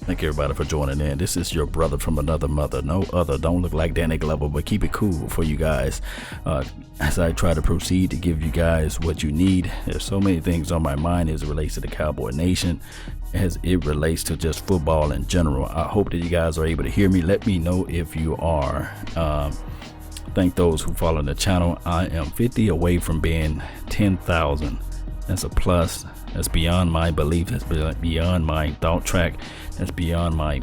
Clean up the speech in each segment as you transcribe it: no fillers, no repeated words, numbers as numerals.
Thank everybody for joining in. This is your brother from another mother. No other. Don't look like Danny Glover, but keep it cool for you guys. As I try to proceed to give you guys what you need. There's so many things on my mind as it relates to the Cowboy Nation, as it relates to just football in general. I hope that you guys are able to hear me. Let me know if you are. Thank those who follow the channel. I am 50 away from being 10,000. That's a plus. That's beyond my belief. That's beyond my thought track. That's beyond my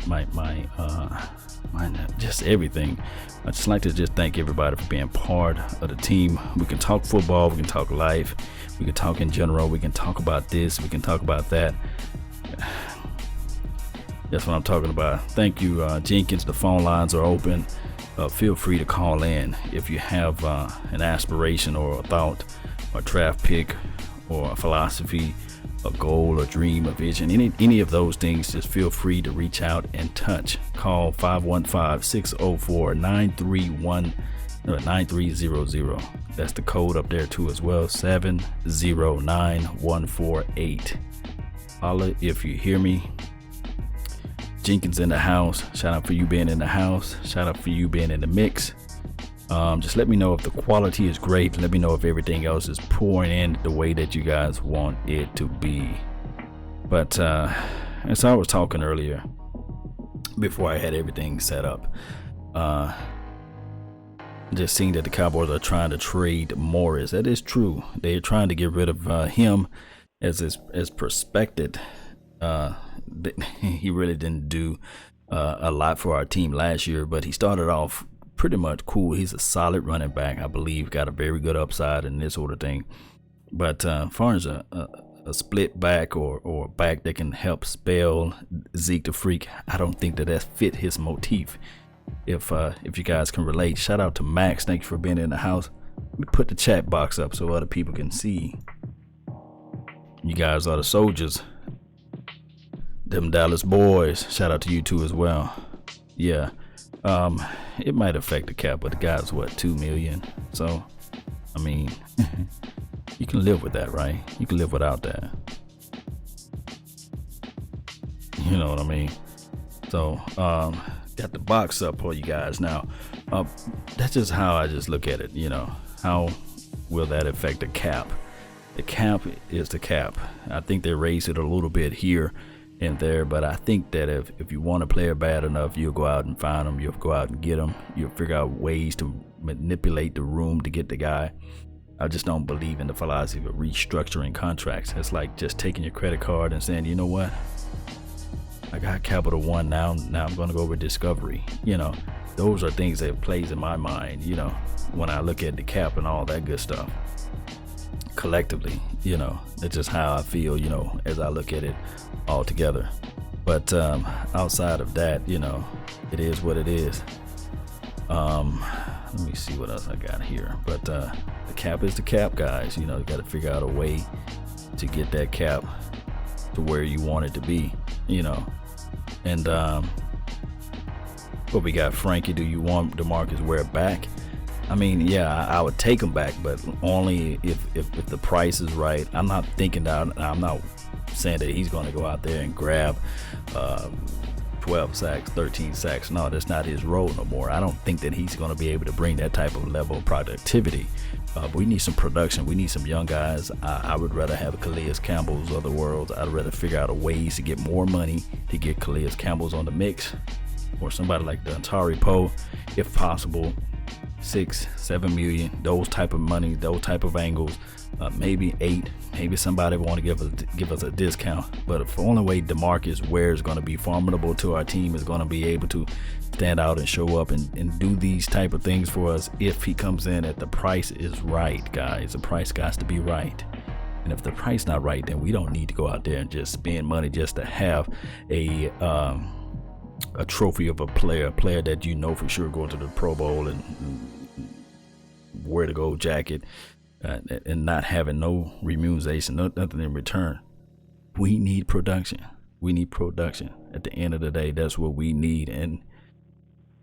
just everything. I just like to just thank everybody for being part of the team. We can talk football. We can talk life. We can talk in general. We can talk about this. We can talk about that. That's what I'm talking about. Thank you, Jenkins. The phone lines are open. Feel free to call in if you have an aspiration or a thought, or a draft pick, or a philosophy, a goal, a dream, a vision, any of those things. Just feel free to reach out and touch. Call 515-604-9300. That's the code up there too as well, 709148. Holla if you hear me. Jenkins in the house. Shout out for you being in the house. Shout out for you being in the mix. Just let me know if the quality is great. Let me know if everything else is pouring in the way that you guys want it to be. But as I was talking earlier, before I had everything set up, just seeing that the Cowboys are trying to trade Morris. That is true. They're trying to get rid of him as prospected. He really didn't do a lot for our team last year, but he started off pretty much cool. He's a solid running back, I believe, got a very good upside and this sort of thing. But as far as a split back or a back that can help spell Zeke the Freak, I don't think that fit his motif. If you guys can relate, shout out to Max. Thank you for being in the house. Let me put the chat box up so other people can see. You guys are the soldiers. Them Dallas boys. Shout out to you too as well. Yeah. It might affect the cap, but the guy's what, 2 million? So, I mean, you can live with that, right? You can live without that. You know what I mean? So, got the box up for you guys now. That's just how I just look at it. You know, how will that affect the cap? The cap is the cap. I think they raised it a little bit here and there, but I think that if you want a player bad enough, you'll go out and find them. You'll go out and get them. You'll figure out ways to manipulate the room to get the guy. I just don't believe in the philosophy of restructuring contracts. It's like just taking your credit card and saying, you know what, I got Capital One now I'm going to go with Discovery. You know, those are things that plays in my mind, you know, when I look at the cap and all that good stuff. Collectively, you know, it's just how I feel, you know, as I look at it all together. But outside of that, you know, it is what it is. Let me see what else I got here. But the cap is the cap, guys. You know, you got to figure out a way to get that cap to where you want it to be, you know. And what we got, Frankie, do you want DeMarcus Ware back? I mean, yeah, I would take him back, but only if the price is right. I'm not thinking that. I'm not saying that he's going to go out there and grab 12 sacks, 13 sacks. No, that's not his role no more. I don't think that he's going to be able to bring that type of level of productivity. But we need some production. We need some young guys. I would rather have Calais Campbell's of the world. I'd rather figure out a ways to get more money to get Calais Campbell's on the mix, or somebody like the Antari Poe, if possible. 6-7 million, those type of money, those type of angles, maybe 8, maybe somebody want to give us a discount. But the only way DeMarcus Ware is going to be formidable to our team is going to be able to stand out and show up and do these type of things for us if he comes in at the price is right, guys. The price got to be right. And if the price not right, then we don't need to go out there and just spend money just to have a trophy of a player that you know for sure going to the Pro Bowl and wear the gold jacket and not having no remuneration, nothing in return. We need production. We need production. At the end of the day, that's what we need. And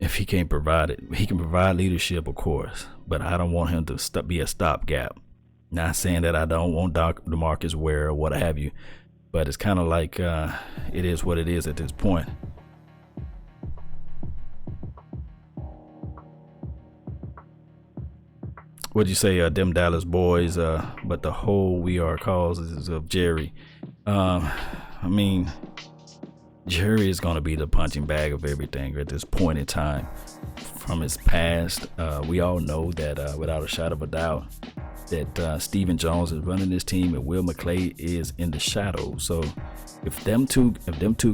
if he can't provide it, he can provide leadership, of course, but I don't want him to be a stopgap. Not saying that I don't want DeMarcus Ware or what have you, but it's kind of like it is what it is at this point. What'd you say, them Dallas boys? But the whole we are causes of Jerry. I mean, Jerry is going to be the punching bag of everything at this point in time. From his past, we all know that without a shadow of a doubt, that Stephen Jones is running this team and Will McClay is in the shadow. So if them two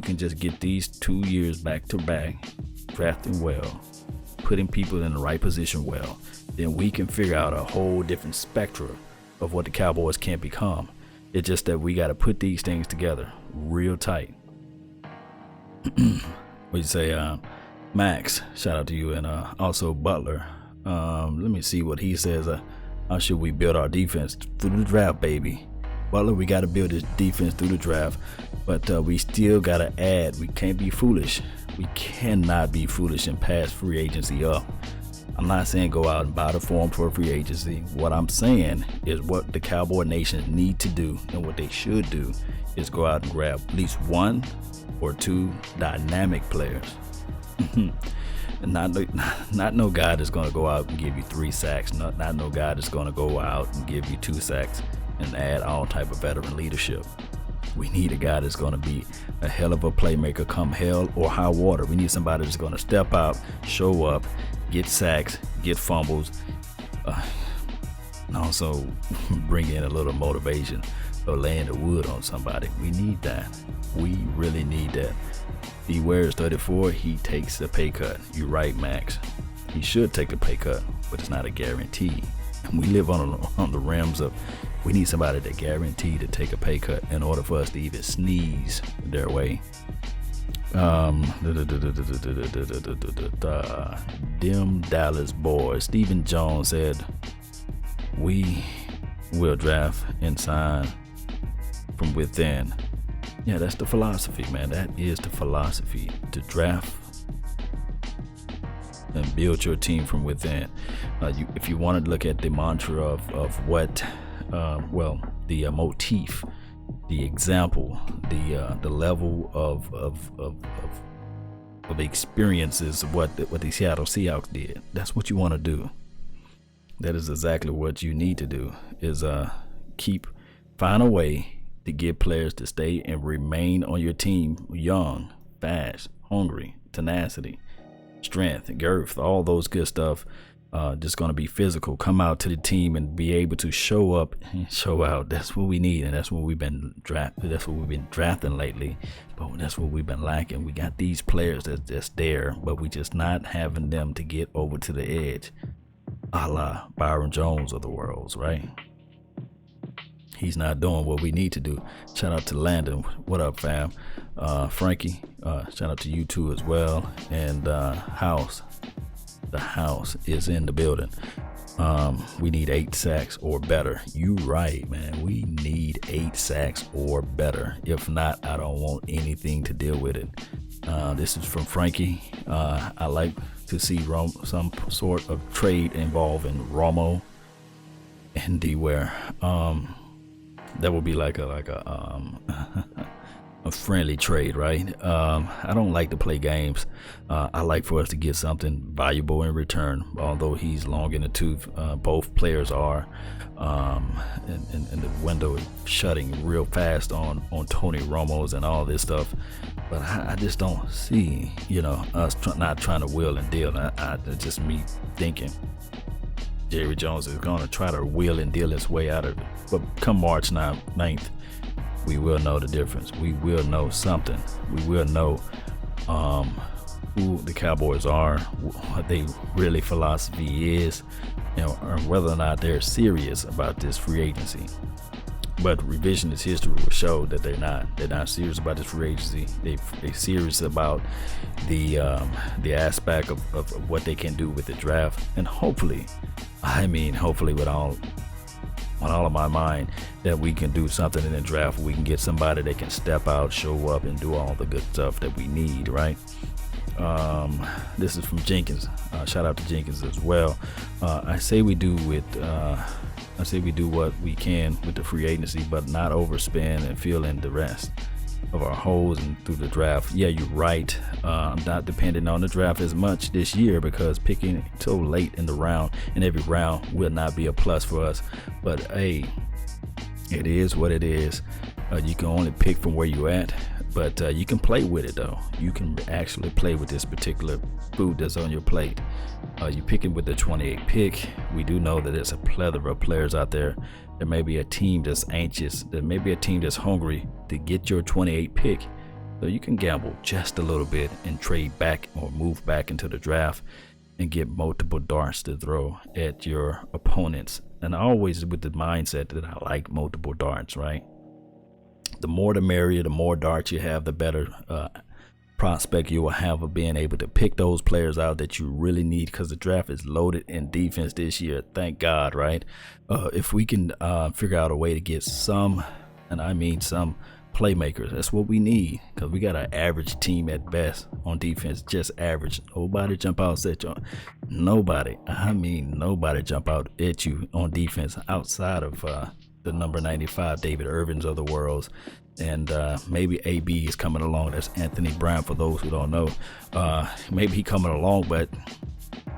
can just get these 2 years back to back, drafting well, putting people in the right position well, then we can figure out a whole different spectrum of what the Cowboys can become. It's just that we got to put these things together real tight. What you say, Max? Shout out to you, and also Butler. Let me see what he says. How should we build our defense through the draft, baby? Butler, we got to build this defense through the draft, but we still got to add. We can't be foolish. We cannot be foolish and pass free agency up. I'm not saying go out and buy the form for free agency. What I'm saying is what the Cowboy Nation need to do, and what they should do is go out and grab at least 1 or 2 dynamic players. Not no guy that's going to go out and give you 3 sacks. Not no guy that's going to go out and give you 2 sacks and add all type of veteran leadership. We need a guy that's going to be a hell of a playmaker come hell or high water. We need somebody that's going to step out, show up, get sacks, get fumbles, and also bring in a little motivation or laying the wood on somebody. We need that. We really need that. He wears 34. He takes a pay cut. You're right, Max. He should take a pay cut, but it's not a guarantee. And we live on the rims of we need somebody that guaranteed to take a pay cut in order for us to even sneeze their way. Them Dallas boys. Stephen Jones said we will draft and sign from within. Yeah, that's the philosophy, man. That is the philosophy, to draft and build your team from within. If you want to look at the mantra of what, the motif, the example, the level of experiences of what the Seattle Seahawks did. That's what you want to do. That is exactly what you need to do. Is find a way to get players to stay and remain on your team, young, fast, hungry, tenacity, strength, girth, all those good stuff. Just going to be physical, come out to the team and be able to show up and show out. That's what we need, and that's what we've been drafting lately, but that's what we've been lacking. We got these players that's there, but we just not having them to get over to the edge, a la Byron Jones of the world, right? He's not doing what we need to do. Shout out to Landon. What up, fam? Frankie, shout out to you too as well. And House. The house is in the building. We need 8 sacks or better. You right, man. We need 8 sacks or better. If not, I don't want anything to deal with it. This is from Frankie. I like to see some sort of trade involving Romo and D-Ware. That would be like a friendly trade, right? I don't like to play games. I like for us to get something valuable in return. Although he's long in the tooth, both players are, and the window is shutting real fast on Tony Romo's and all this stuff. But I just don't see, us not trying to wheel and deal. It's just me thinking Jerry Jones is going to try to wheel and deal his way out of it. But come March 9th, we will know the difference. We will know something. We will know who the Cowboys are, what they really philosophy is, or whether or not they're serious about this free agency. But revisionist history will show that they're not. They're not serious about this free agency. They're serious about the aspect of what they can do with the draft, and hopefully with all of my mind, that we can do something in the draft. We can get somebody that can step out, show up, and do all the good stuff that we need, right? This is from Jenkins. Shout out to Jenkins as well. I say we do with I say we do what we can with the free agency, but not overspend and fill in the rest of our holes and through the draft. Yeah, you're right. I'm not depending on the draft as much this year because picking so late in the round and every round will not be a plus for us. But hey, it is what it is. You can only pick from where you're at, but you can play with it though. You can actually play with this particular food that's on your plate. You pick it with the 28 pick. We do know that there's a plethora of players out there. There may be a team that's anxious. There may be a team that's hungry to get your 28 pick. So you can gamble just a little bit and trade back or move back into the draft and get multiple darts to throw at your opponents. And always with the mindset that I like multiple darts, right? The more the merrier, the more darts you have, the better prospect you will have of being able to pick those players out that you really need, because the draft is loaded in defense this year. Thank God, right? If we can figure out a way to get some, and I mean some, playmakers, that's what we need, because we got an average team at best on defense, just average. Nobody jump out at you. Nobody, I mean nobody jump out at you on defense outside of the number 95 David Irvins of the world, and maybe AB is coming along. That's Anthony Brown for those who don't know. Maybe he coming along, but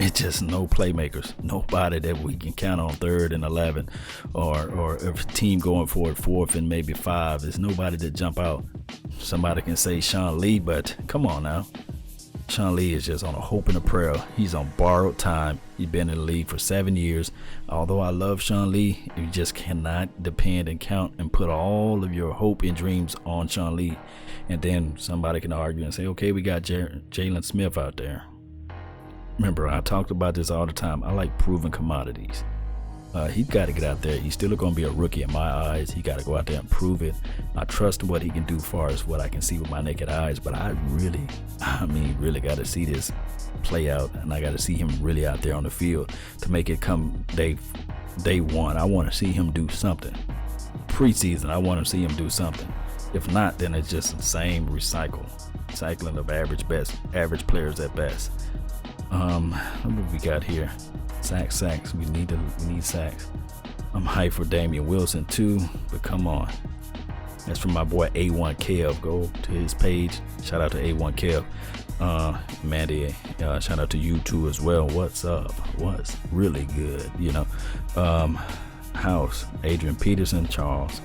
it's just no playmakers, nobody that we can count on 3rd and 11, or if a team going for it 4th and maybe 5. There's nobody that jump out. Somebody can say Sean Lee, but come on now. Sean Lee is just on a hope and a prayer. He's on borrowed time. He's been in the league for 7 years. Although I love Sean Lee, you just cannot depend and count and put all of your hope and dreams on Sean Lee. And then somebody can argue and say, okay, we got Jalen Smith out there. Remember, I talked about this all the time. I like proven commodities. He's got to get out there. He's still going to be a rookie in my eyes. He got to go out there and prove it. I trust what he can do as far as what I can see with my naked eyes, but I really got to see this play out, and I got to see him really out there on the field to make it come day one. I want to see him do something. Preseason, I want to see him do something. If not, then it's just the same cycling of average players at best. What we got here? Sacks. We need sacks. I'm hyped for Damian Wilson too, but come on. That's from my boy A1 Kev. Go to his page. Shout out to A1 Kev. Mandy, shout out to you too as well. What's up? What's really good? House, Adrian Peterson, Charles,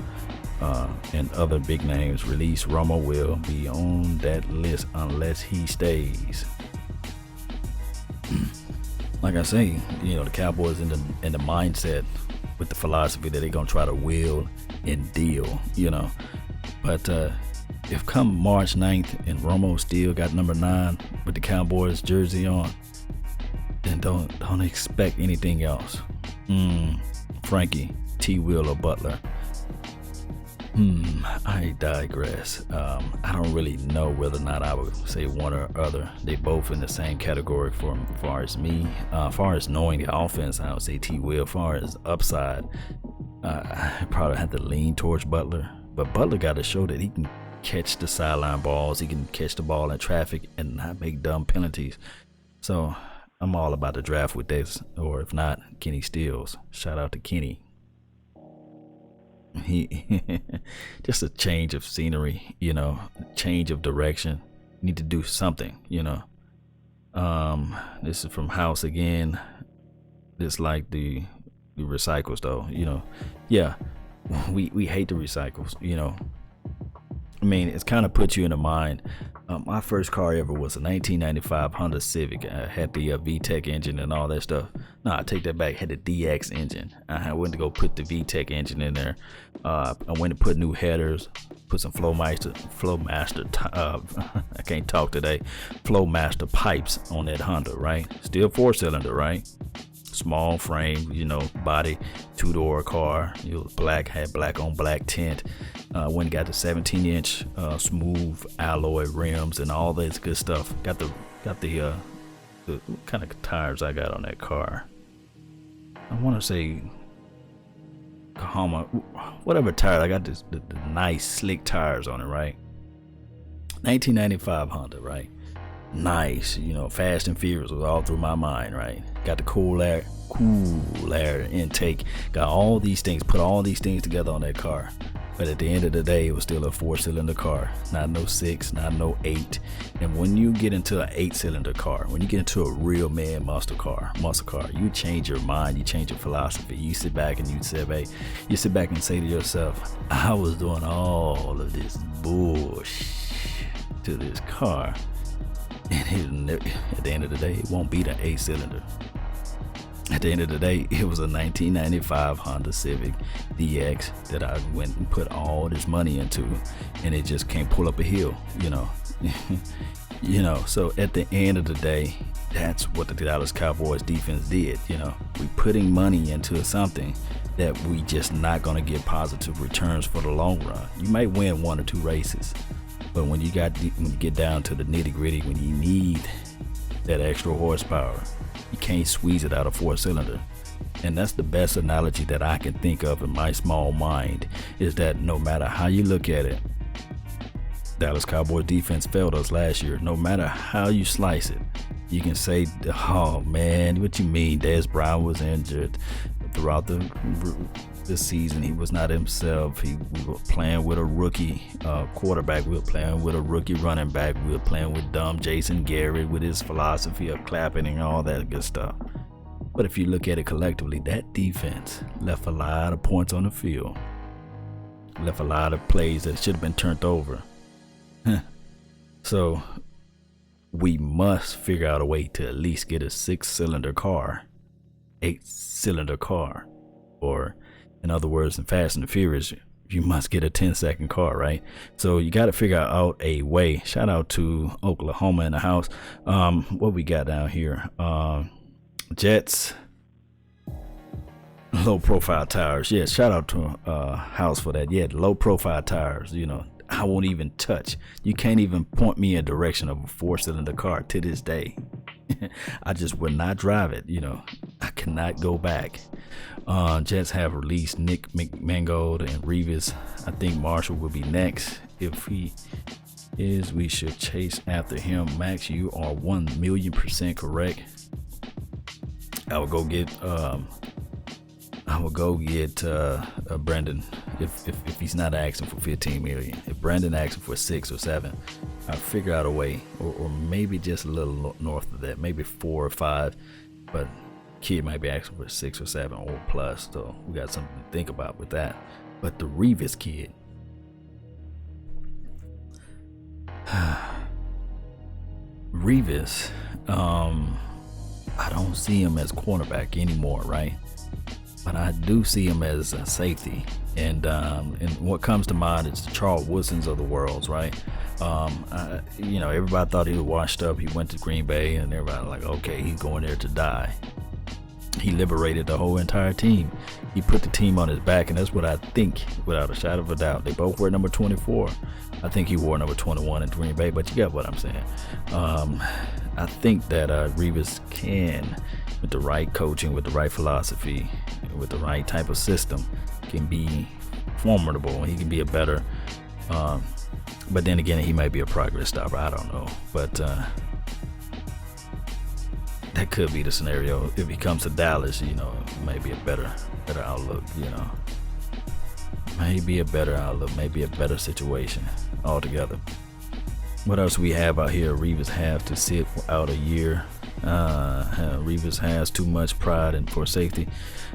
and other big names. Release Romo will be on that list unless he stays. Like I say, the Cowboys in the mindset with the philosophy that they're gonna try to wheel and deal, But if come March 9th and Romo still got number 9 with the Cowboys jersey on, then don't expect anything else. Frankie, T. Will or Butler. I digress. I don't really know whether or not I would say one or other. They both in the same category as far as me. Far as knowing the offense, I would say T. Will. Far as upside, I probably have to lean towards Butler. But Butler got to show that he can catch the sideline balls. He can catch the ball in traffic and not make dumb penalties. So I'm all about the draft with this. Or if not, Kenny Stills. Shout out to Kenny. He just a change of scenery, change of direction. Need to do something, This is from House again. This like the recycles though, Yeah, we hate the recycles, I mean, it's kind of put you in the mind. My first car ever was a 1995 Honda Civic. I had the VTEC engine and all that stuff. No, I take that back. Had the DX engine. I went to go put the VTEC engine in there. I went to put new headers, put some Flowmaster. I can't talk today. Flowmaster pipes on that Honda, right? Still 4-cylinder, right? Small frame, body, 2-door car. It was black, had black on black tint. When it got the 17-inch smooth alloy rims and all this good stuff. Got the what kind of tires I got on that car. I want to say Kahama, whatever tire. I got the nice slick tires on it, right? 1995 Honda, right? nice, Fast and Furious was all through my mind, right? Got the cool air intake, got all these things, put all these things together on that car. But at the end of the day, it was still a 4-cylinder car, not no 6, not no 8. And when you get into an 8-cylinder car, when you get into a real man muscle car, you change your mind, you change your philosophy. You sit back and you say to yourself, I was doing all of this bullshit to this car, and at the end of the day, it won't be the 8-cylinder. At the end of the day, it was a 1995 Honda Civic DX that I went and put all this money into, and it just can't pull up a hill, So at the end of the day, that's what the Dallas Cowboys defense did. We putting money into something that we just not gonna get positive returns for the long run. You might win 1 or 2 races, but when you get down to the nitty gritty, when you need that extra horsepower, you can't squeeze it out of 4-cylinder. And that's the best analogy that I can think of in my small mind, is that no matter how you look at it, Dallas Cowboys defense failed us last year. No matter how you slice it, you can say, oh man, what you mean? Dez Bryant was injured throughout the season. He was not himself. We were playing with a rookie quarterback. We were playing with a rookie running back. We were playing with dumb Jason Garrett with his philosophy of clapping and all that good stuff. But if you look at it collectively, that defense left a lot of points on the field. Left a lot of plays that should have been turned over. So we must figure out a way to at least get a 6-cylinder car, 8-cylinder car, or in other words, in Fast and the Furious, you must get a 10-second car, right? So you got to figure out a way. Shout out to Oklahoma in the house. What we got down here? Jets, low profile tires. Yeah, shout out to house for that. Yeah, low profile tires. I won't even touch. You can't even point me in direction of a 4-cylinder car to this day. I just would not drive it. I cannot go back. Jets have released Nick McMangold and Revis. I think Marshall will be next. If he is, we should chase after him. Max, you are 1,000,000% correct. I would go get Brandon if he's not asking for 15 million. If Brandon asking for 6 or 7, I'll figure out a way, or maybe just a little north of that, maybe 4 or 5. But kid might be asking for 6 or 7 or plus, so we got something to think about with that. But the Revis kid, Revis, I don't see him as cornerback anymore, right? But I do see him as a safety, and what comes to mind is the Charles Woodsons of the world, right? Everybody thought he was washed up. He went to Green Bay, and everybody like, okay, he's going there to die. He liberated the whole entire team. He put the team on his back, and that's what I think, without a shadow of a doubt. They both wear number 24. I think he wore number 21 in Green Bay, but you get what I'm saying. I think that Revis can, with the right coaching, with the right philosophy, with the right type of system, can be formidable. He can be a better, but then again, he might be a progress stopper. I don't know, but that could be the scenario. If he comes to Dallas, maybe a better outlook. Maybe a better outlook, maybe a better situation altogether. What else we have out here? Revis have to sit out a year. Revis has too much pride and for safety.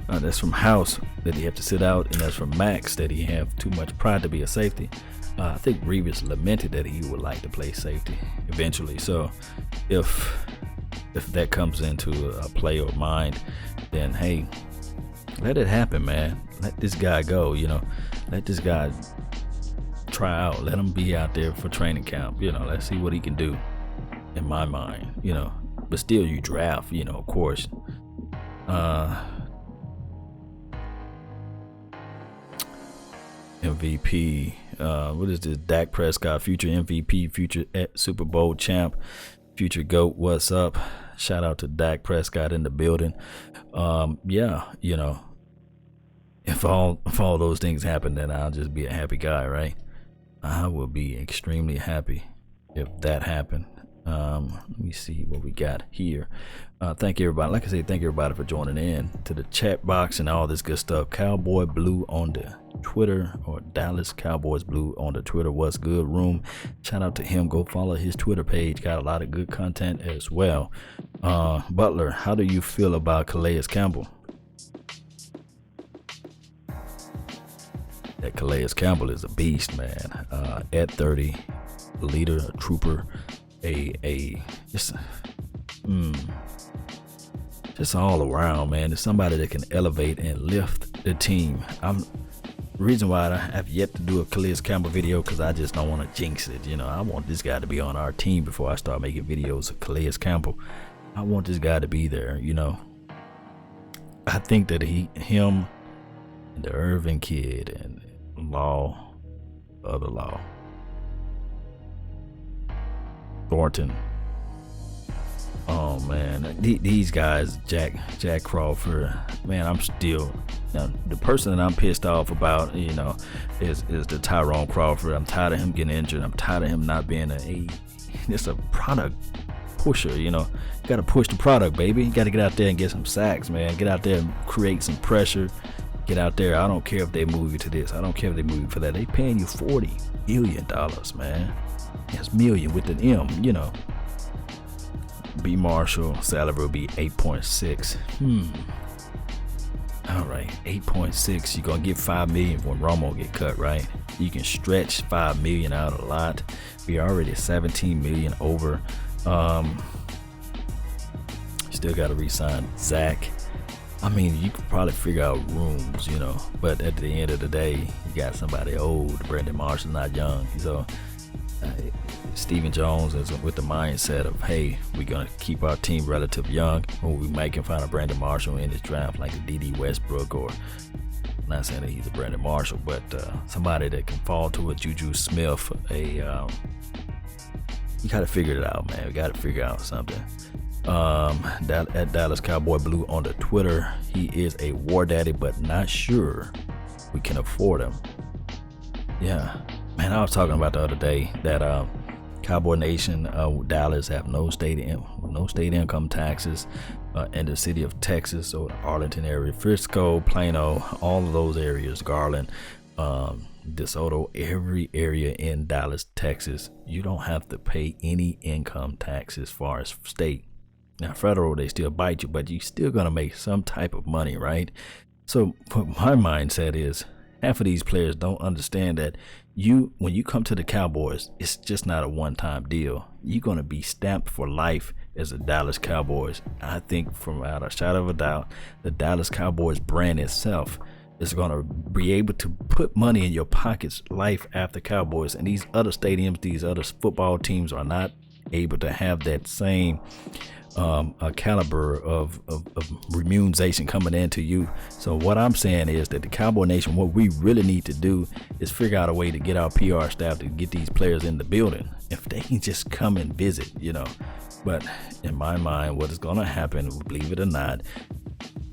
That's from House, that he have to sit out, and that's from Max, that he have too much pride to be a safety. I think Revis lamented that he would like to play safety eventually. So if that comes into a play or mind, then hey, let it happen, man. Let this guy go. Let this guy try out. Let him be out there for training camp. Let's see what he can do. In my mind, but still, you draft. Of course. MVP. What is this? Dak Prescott, future MVP, future Super Bowl champ, future GOAT. What's up? Shout out to Dak Prescott in the building. If all those things happen, then I'll just be a happy guy, right? I will be extremely happy if that happened. Let me see what we got here. Thank everybody. Like I said, thank everybody for joining in to the chat box and all this good stuff. Cowboy Blue on the Twitter, or Dallas Cowboys Blue on the Twitter. What's good room? Shout out to him. Go follow his Twitter page. Got a lot of good content as well. Butler, how do you feel about Calais Campbell? That Calais Campbell is a beast, man. At 30, leader, a trooper, just all around, man. It's somebody that can elevate and lift the team. The reason why I have yet to do a Calais Campbell video, because I just don't want to jinx it. You know, I want this guy to be on our team before I start making videos of Calais Campbell. I want this guy to be there, you know. I think that him, and the Irvin kid, and Thornton. Oh man, these guys, Jack Crawford, man, I'm still, now the person that I'm pissed off about, you know, is the Tyrone Crawford. I'm tired of him getting injured. I'm tired of him not being just a product pusher, you know. You gotta push the product, baby. You gotta get out there and get some sacks, man. Get out there and create some pressure. Get out there. I don't care if they move you to this. I don't care if they move you for that. They paying you $40 million, man. That's million with an M, you know. B. Marshall salary will be 8.6. All right, 8.6. You're gonna get $5 million when Romo get cut, right? You can stretch $5 million out a lot. We already $17 million over. Still got to re-sign Zach. I mean, you could probably figure out rooms, you know, but at the end of the day, you got somebody old. Brandon Marshall's not young. So Stephen Jones is with the mindset of, hey, we're going to keep our team relative young, or we might can find a Brandon Marshall in this draft, like a D.D. Westbrook, or I'm not saying that he's a Brandon Marshall, but somebody that can fall to a Juju Smith. You got to figure it out, man. We got to figure out something. At Dallas Cowboy Blue on the Twitter, he is a war daddy, but not sure we can afford him. Yeah, man, I was talking about the other day that Cowboy Nation, Dallas have no state income taxes in the city of Texas, or the Arlington area, Frisco, Plano, all of those areas, Garland, DeSoto, every area in Dallas, Texas, you don't have to pay any income tax as far as state. Now, federal, they still bite you, but you still gonna make some type of money, right? So what my mindset is, half of these players don't understand that when you come to the Cowboys, it's just not a one-time deal. You're gonna be stamped for life as a Dallas Cowboys. I think, from without a shadow of a doubt, the Dallas Cowboys brand itself is gonna be able to put money in your pockets life after Cowboys. And these other stadiums, these other football teams are not able to have that same a caliber of remuneration coming into you. So what I'm saying is that the Cowboy Nation, what we really need to do is figure out a way to get our PR staff to get these players in the building. If they can just come and visit, you know. But in my mind, what is going to happen, believe it or not,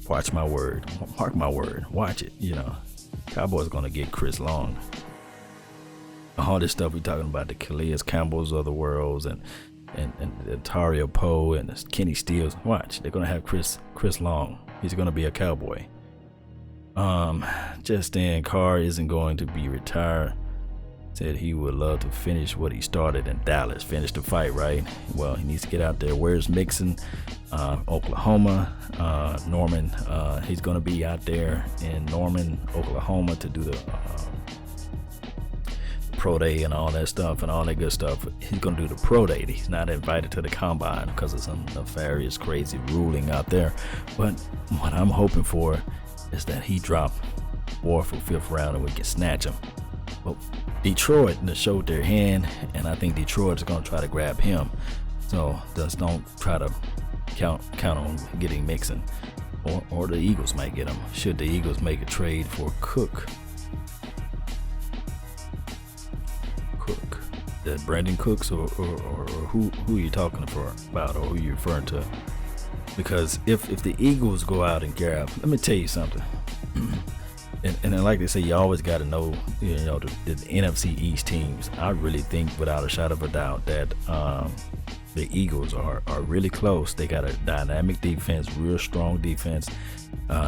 watch my word, mark my word, watch it, you know. Cowboys going to get Chris Long. All this stuff we talking about, the Calais Campbells of the worlds, and Tario Poe and Kenny Stills. Watch, they're gonna have Chris Long. He's gonna be a Cowboy. Justin Carr isn't going to be retired. Said he would love to finish what he started in Dallas. Finish the fight, right? Well, he needs to get out there. Where's Mixon? Oklahoma. Norman. He's gonna be out there in Norman, Oklahoma, to do the pro day and all that stuff and all that good stuff. He's gonna do the pro day. He's not invited to the combine because of some nefarious, crazy ruling out there. But what I'm hoping for is that he drop 4th or 5th round and we can snatch him. But Detroit showed their hand, and I think Detroit is gonna try to grab him. So just don't try to count on getting Mixon, or the Eagles might get him. Should the Eagles make a trade for Cook? That Brandon Cooks, or who are you talking about, or who you referring to? Because if the Eagles go out and grab, let me tell you something. and like they say, you always got to know, you know, the NFC East teams. I really think, without a shadow of a doubt, that the Eagles are really close. They got a dynamic defense, real strong defense.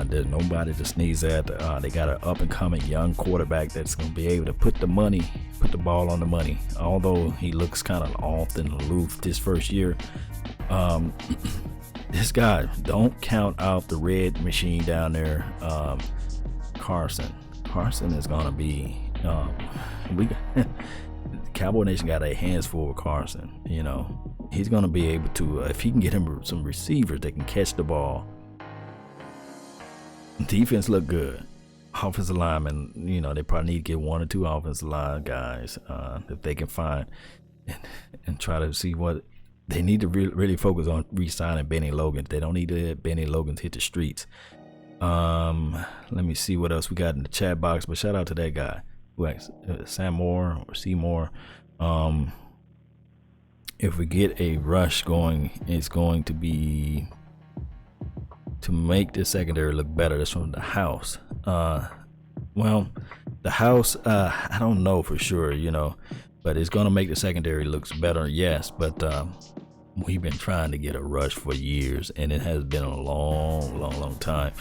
There's nobody to sneeze at. They got an up-and-coming young quarterback that's going to be able to put the ball on the money. Although he looks kind of off and aloof this first year, this guy, don't count out the red machine down there. Carson is going to be. Cowboy Nation got a hands full with Carson. You know, he's going to be able to, if he can get him some receivers that can catch the ball. Defense look good. Offensive linemen, you know, they probably need to get 1 or 2 offensive line guys if they can find and try to see what they need to really focus on re-signing Benny Logan. They don't need to let Benny Logan hit the streets. Let me see what else we got in the chat box, but shout out to that guy. Sam Moore or Seymour. If we get a rush going, it's going to be to make the secondary look better. That's from the house. Well, the house, I don't know for sure, you know, but it's going to make the secondary looks better, yes. But we've been trying to get a rush for years, and it has been a long time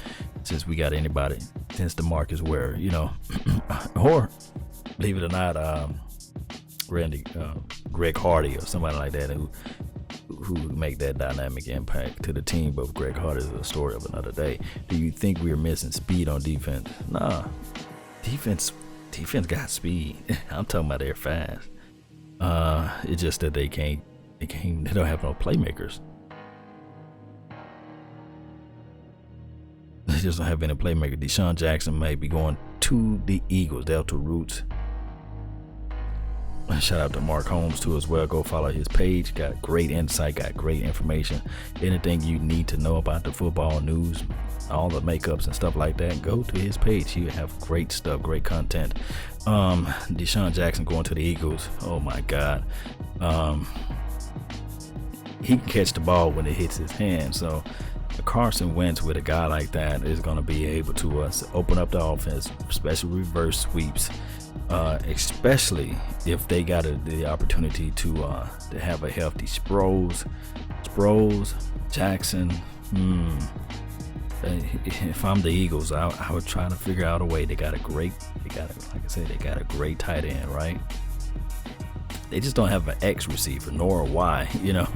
since we got anybody, since DeMarcus Ware, you know, or believe it or not, Greg Hardy or somebody like that who make that dynamic impact to the team. But Greg Hardy is a story of another day. Do you think we're missing speed on defense? Nah, defense got speed. I'm talking about they're fast. It's just that they don't have no playmakers. They just don't have any playmaker. Deshaun Jackson may be going to the Eagles. Delta Roots. Shout out to Mark Holmes too as well. Go follow his page. Got great insight, got great information. Anything you need to know about the football news, all the makeups and stuff like that, go to his page. He have great stuff, great content. Deshaun Jackson going to the Eagles. Oh my God. He can catch the ball when it hits his hand. So Carson Wentz with a guy like that is going to be able to open up the offense, especially reverse sweeps. Especially if they got the opportunity to have a healthy Sproles, Jackson. If I'm the Eagles, I would try to figure out a way. Like I said, they got a great tight end, right? They just don't have an X receiver nor a Y, you know.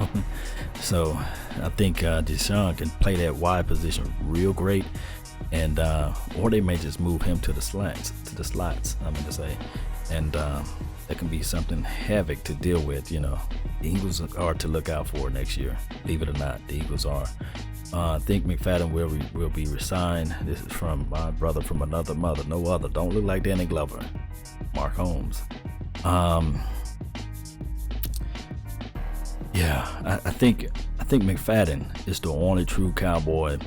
So I think Deshaun can play that Y position real great. And or they may just move him to the slots. I mean to say, and that can be something havoc to deal with. You know, the Eagles are to look out for next year. Believe it or not, the Eagles are. I think McFadden will be resigned. This is from my brother from another mother, no other. Don't look like Danny Glover. Mark Holmes. Yeah, I think McFadden is the only true Cowboy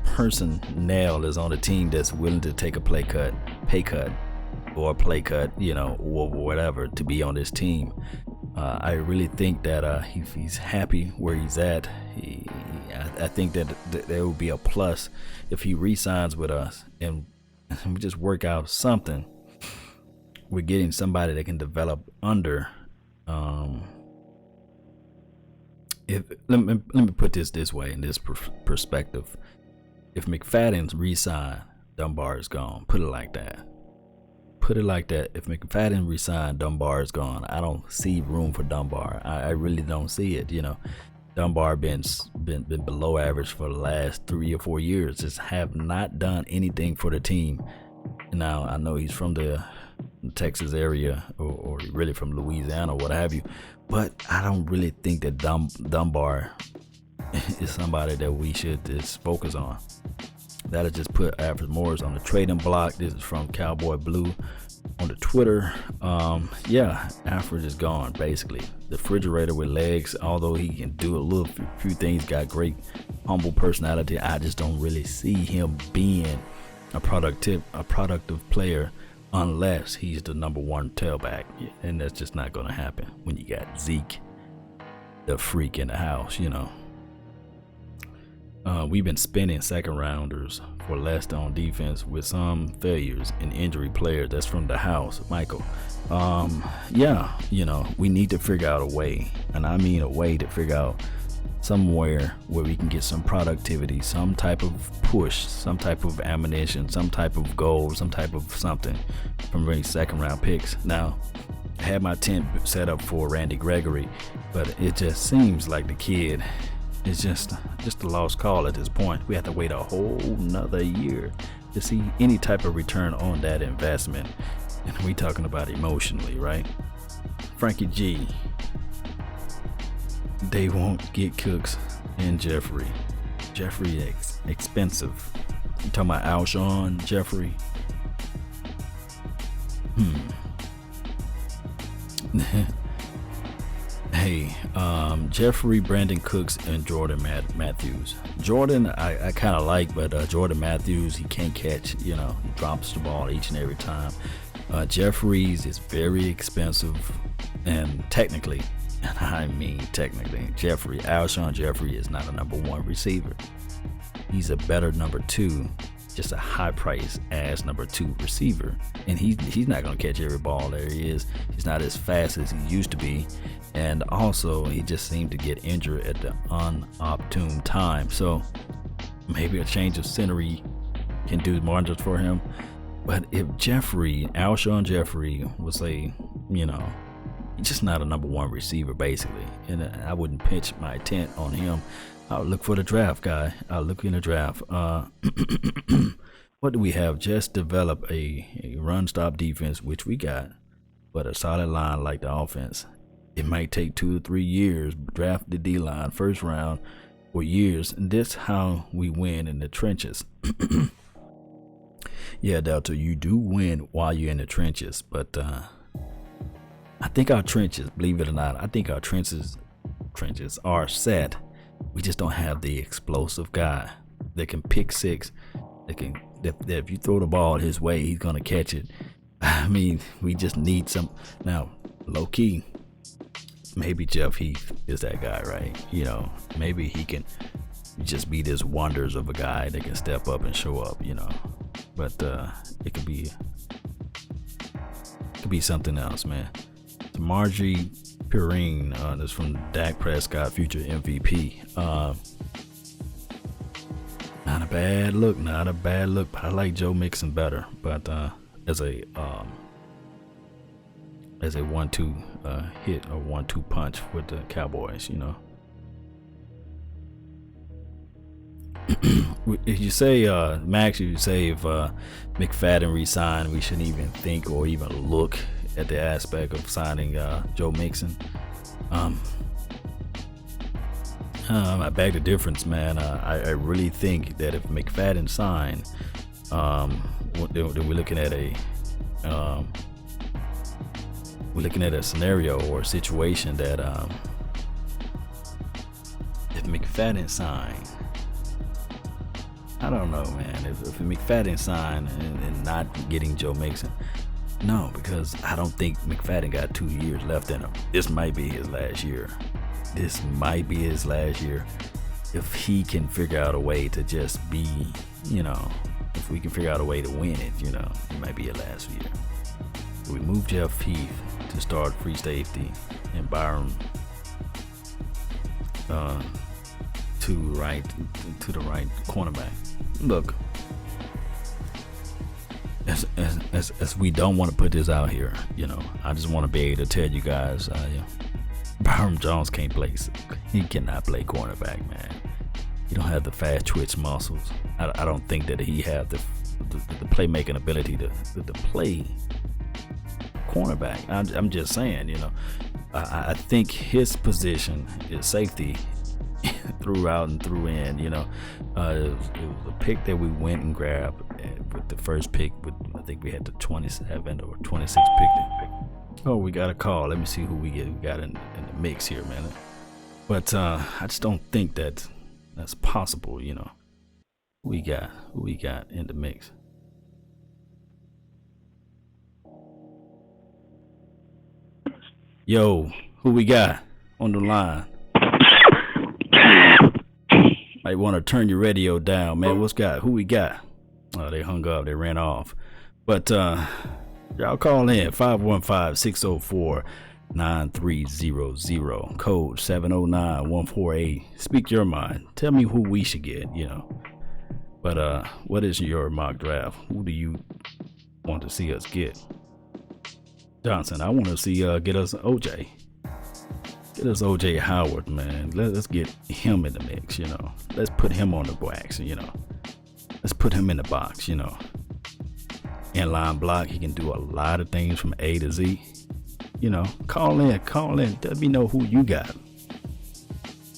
personnel is on the team that's willing to take a pay cut, or play cut, you know, or whatever to be on this team. I really think that he's happy where he's at. I think that there will be a plus if he re-signs with us and we just work out something. We're getting somebody that can develop under. Let me put this way in this perspective. If McFadden's re-signed, Dunbar is gone. Put it like that. If McFadden re-signed, Dunbar is gone. I don't see room for Dunbar. I really don't see it. You know, Dunbar been below average for the last 3 or 4 years. Just have not done anything for the team. Now I know he's from the Texas area or really from Louisiana or what have you, but I don't really think that Dunbar is somebody that we should just focus on. That'll just put Alfred Morris on the trading block. This is from Cowboy Blue on the Twitter. Alfred is gone basically. The refrigerator with legs, although he can do a few things, got great humble personality. I just don't really see him being a productive player unless he's the number one tailback, and that's just not going to happen when you got Zeke, the freak in the house, you know. We've been spending second rounders for less on defense with some failures and injury players. That's from the house, Michael. Yeah, we need to figure out a way, and I mean a way to figure out somewhere where we can get some productivity, some type of push, some type of ammunition, some type of goal, some type of something from really second round picks. Now, I had my tent set up for Randy Gregory, but it just seems like the kid is just a lost call at this point. We have to wait a whole nother year to see any type of return on that investment. And we talking about emotionally, right? Frankie G. They won't get Cooks and Jeffrey. Jeffrey expensive. You talking about Alshon Jeffrey? Hey, Jeffrey, Brandon Cooks, and Jordan Matthews. Jordan, I kind of like, but Jordan Matthews, he can't catch. He drops the ball each and every time. Jeffries is very expensive, and technically, and I mean technically, Alshon Jeffrey is not a number one receiver. He's a better number two, just a high price ass number two receiver. And he's not going to catch every ball there he is. He's not as fast as he used to be. And also, he just seemed to get injured at the unopportune time. So maybe a change of scenery can do wonders for him. But if Alshon Jeffrey was just not a number one receiver, basically. And I wouldn't pitch my tent on him. I'll look for the draft, guy. I'll look in the draft. What do we have? Just develop a run-stop defense, which we got, but a solid line like the offense. It might take 2 or 3 years. Draft the D-line, first round, for years. And that's how we win in the trenches. Yeah, Delta, you do win while you're in the trenches, but I think our trenches, believe it or not, our trenches are set. We just don't have the explosive guy that can pick six, that if you throw the ball his way, he's gonna catch it. I mean, we just need some. Now, low key, maybe Jeff Heath is that guy, right? Maybe he can just be this wonders of a guy that can step up and show up, But it could be something else, man. Margie Perrine, that's from Dak Prescott, future MVP. Not a bad look. But I like Joe Mixon better. But as a 1-2 hit or 1-2 punch with the Cowboys, If you say Max, if McFadden resign, we shouldn't even think or even look at the aspect of signing Joe Mixon. I beg the difference, man. I really think that if McFadden signed, then we're looking at a scenario or a situation that if McFadden signed, I don't know, man. If McFadden signed and not getting Joe Mixon, no, because I don't think McFadden got 2 years left in him. This might be his last year. If he can figure out a way to just be, if we can figure out a way to win it, it might be his last year. We move Jeff Heath to start free safety and Byron to the right cornerback. Look, as we don't want to put this out here, I just want to be able to tell you guys, Byron Jones can't play. He cannot play cornerback, man. He don't have the fast twitch muscles. I don't think that he have the playmaking ability to play cornerback. I'm just saying, I think his position is safety throughout and through in. It was a pick that we went and grabbed with the first pick. I think we had the 27 or 26 pick. Oh, we got a call. Let me see who we got in the mix here, man. But I just don't think that's possible. Who we got in the mix. Yo, who we got on the line? Might want to turn your radio down, man. Who we got? They hung up. They ran off. But y'all call in 515-604-9300. Code 709-148. Speak your mind. Tell me who we should get, But what is your mock draft? Who do you want to see us get? Johnson, I want to see get us OJ. Get us OJ Howard, man. Let's get him in the mix, Let's put him on the wax, Let's put him in the box, Inline block, he can do a lot of things from A to Z. Call in. Let me know who you got.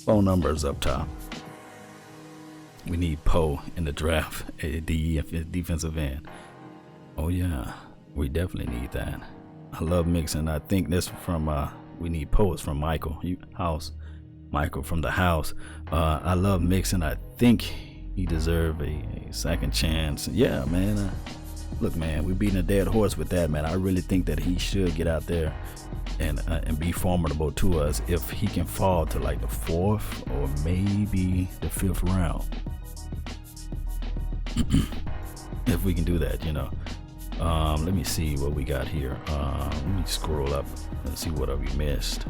Phone number is up top. We need Poe in the draft, a defensive end. Oh yeah, we definitely need that. I love mixing. I think this from we need Poe. It's from Michael Michael from the house. I love mixing. I think he deserves a second chance. Yeah, man. Look, man, we're beating a dead horse with that, man. I really think that he should get out there and be formidable to us if he can fall to like the 4th or maybe the 5th round. If we can do that, let me see what we got here. Let me scroll up and see what we missed.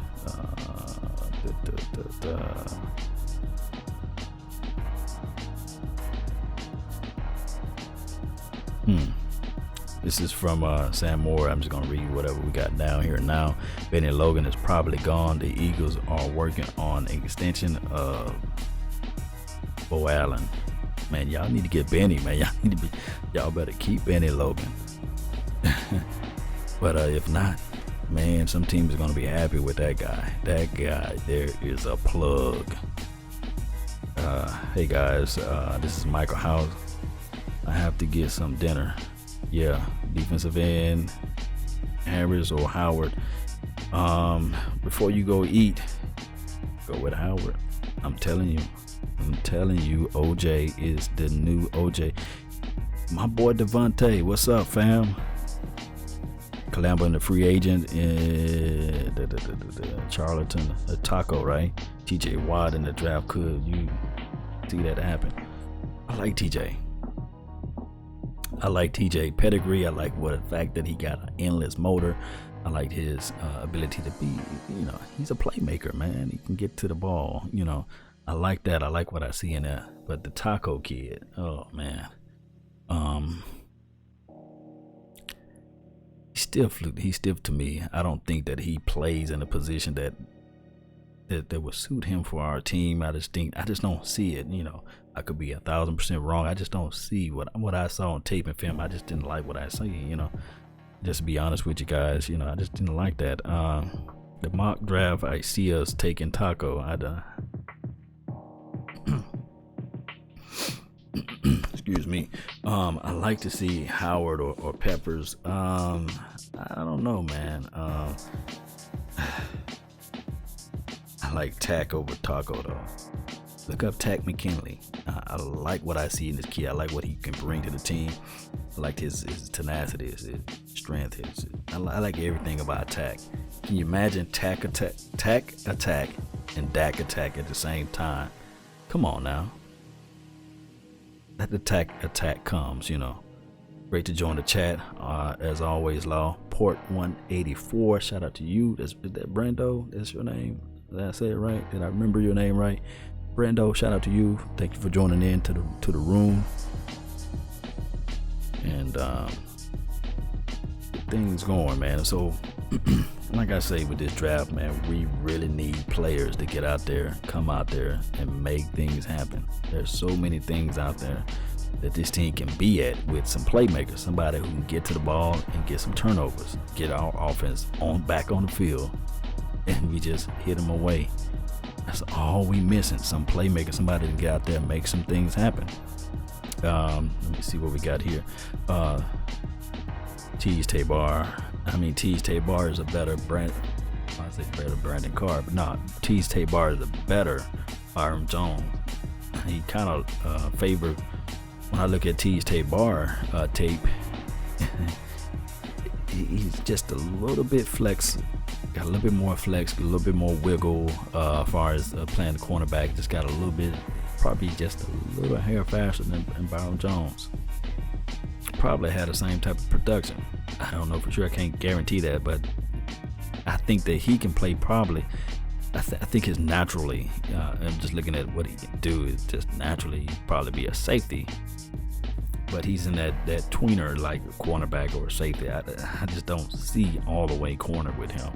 This is from Sam Moore. I'm just going to read whatever we got down here now. Benny Logan is probably gone. The Eagles are working on an extension of Bo Allen. Man, y'all need to get Benny, man. Y'all better keep Benny Logan. But if not, man, some teams are going to be happy with that guy. That guy there is a plug. Hey guys, this is Michael House. I have to get some dinner. Yeah, defensive end, Harris or Howard. Before you go eat, go with Howard. I'm telling you, OJ is the new OJ. My boy Devontae, what's up, fam? Colombo and the free agent in Charlton, a Taco, right? TJ Watt in the draft. Could you see that happen? I like TJ. I like TJ pedigree. I like the fact that he got an endless motor. I like his ability to be, he's a playmaker, man. He can get to the ball, I like that. I like what I see in that. But the Taco kid, oh man, he's stiff to me. I don't think that he plays in a position that would suit him for our team. I just don't see it. I could be 1,000% wrong. I just don't see what I saw on tape and film. I just didn't like what I see. Just to be honest with you guys, I just didn't like that. The mock draft, I see us taking Taco. Excuse me. I like to see Howard or Peppers. I don't know, man. I like Tack over Taco though. Look up Tack McKinley. I like what I see in this kid. I like what he can bring to the team. I like his tenacity, his strength. I like everything about Tack. Can you imagine Tack attack, and Dak attack at the same time? Come on now. Let the attack comes, Great to join the chat. As always, Law. Port 184. Shout out to you. Is that Brando? That's your name? Did I say it right? Did I remember your name right? Brando, shout out to you. Thank you for joining in to the room. And things going, man. So like I say with this draft, man, we really need players to get out there, come out there and make things happen. There's so many things out there that this team can be at with some playmakers, somebody who can get to the ball and get some turnovers, get our offense back on the field, and we just hit them away. That's all we missing. Some playmaker, somebody to get out there and make some things happen. Let me see what we got here. Tease Tabar is a better brand. I say better Brandon Carr, but no, Tease Tabar is a better Byron Jones. He kind of favored. When I look at Tease Tabar tape, he's just a little bit flex. Got a little bit more flex, a little bit more wiggle as far as playing the cornerback. Just got a little bit, probably just a little hair faster than Byron Jones. probably have the same type of production. I don't know for sure. I can't guarantee that, but I think that he can play probably. I think it's naturally. I'm just looking at what he can do. Is just naturally he'd probably be a safety, but he's in that tweener like a cornerback or a safety. I just don't see all the way corner with him.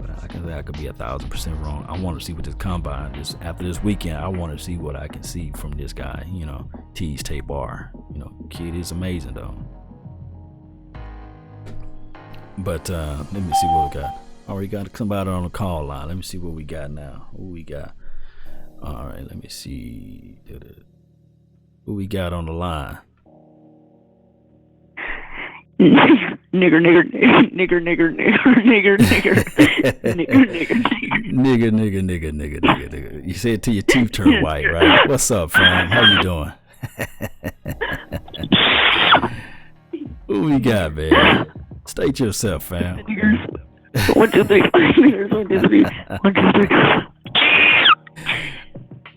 But I can say I could be 1,000% wrong. I want to see what this combine is after this weekend. I want to see what I can see from this guy. Tease Tabor. Kid is amazing though. But let me see what we got. Already got somebody on the call line. Let me see what we got now. Who we got? All right, let me see. Who we got on the line? Nigger. You say it till your teeth turn white, right? What's up, fam? How you doing? Who we got, man? State yourself, fam. 1, 2, 3. 1, 2, 3. 1, 2, 3.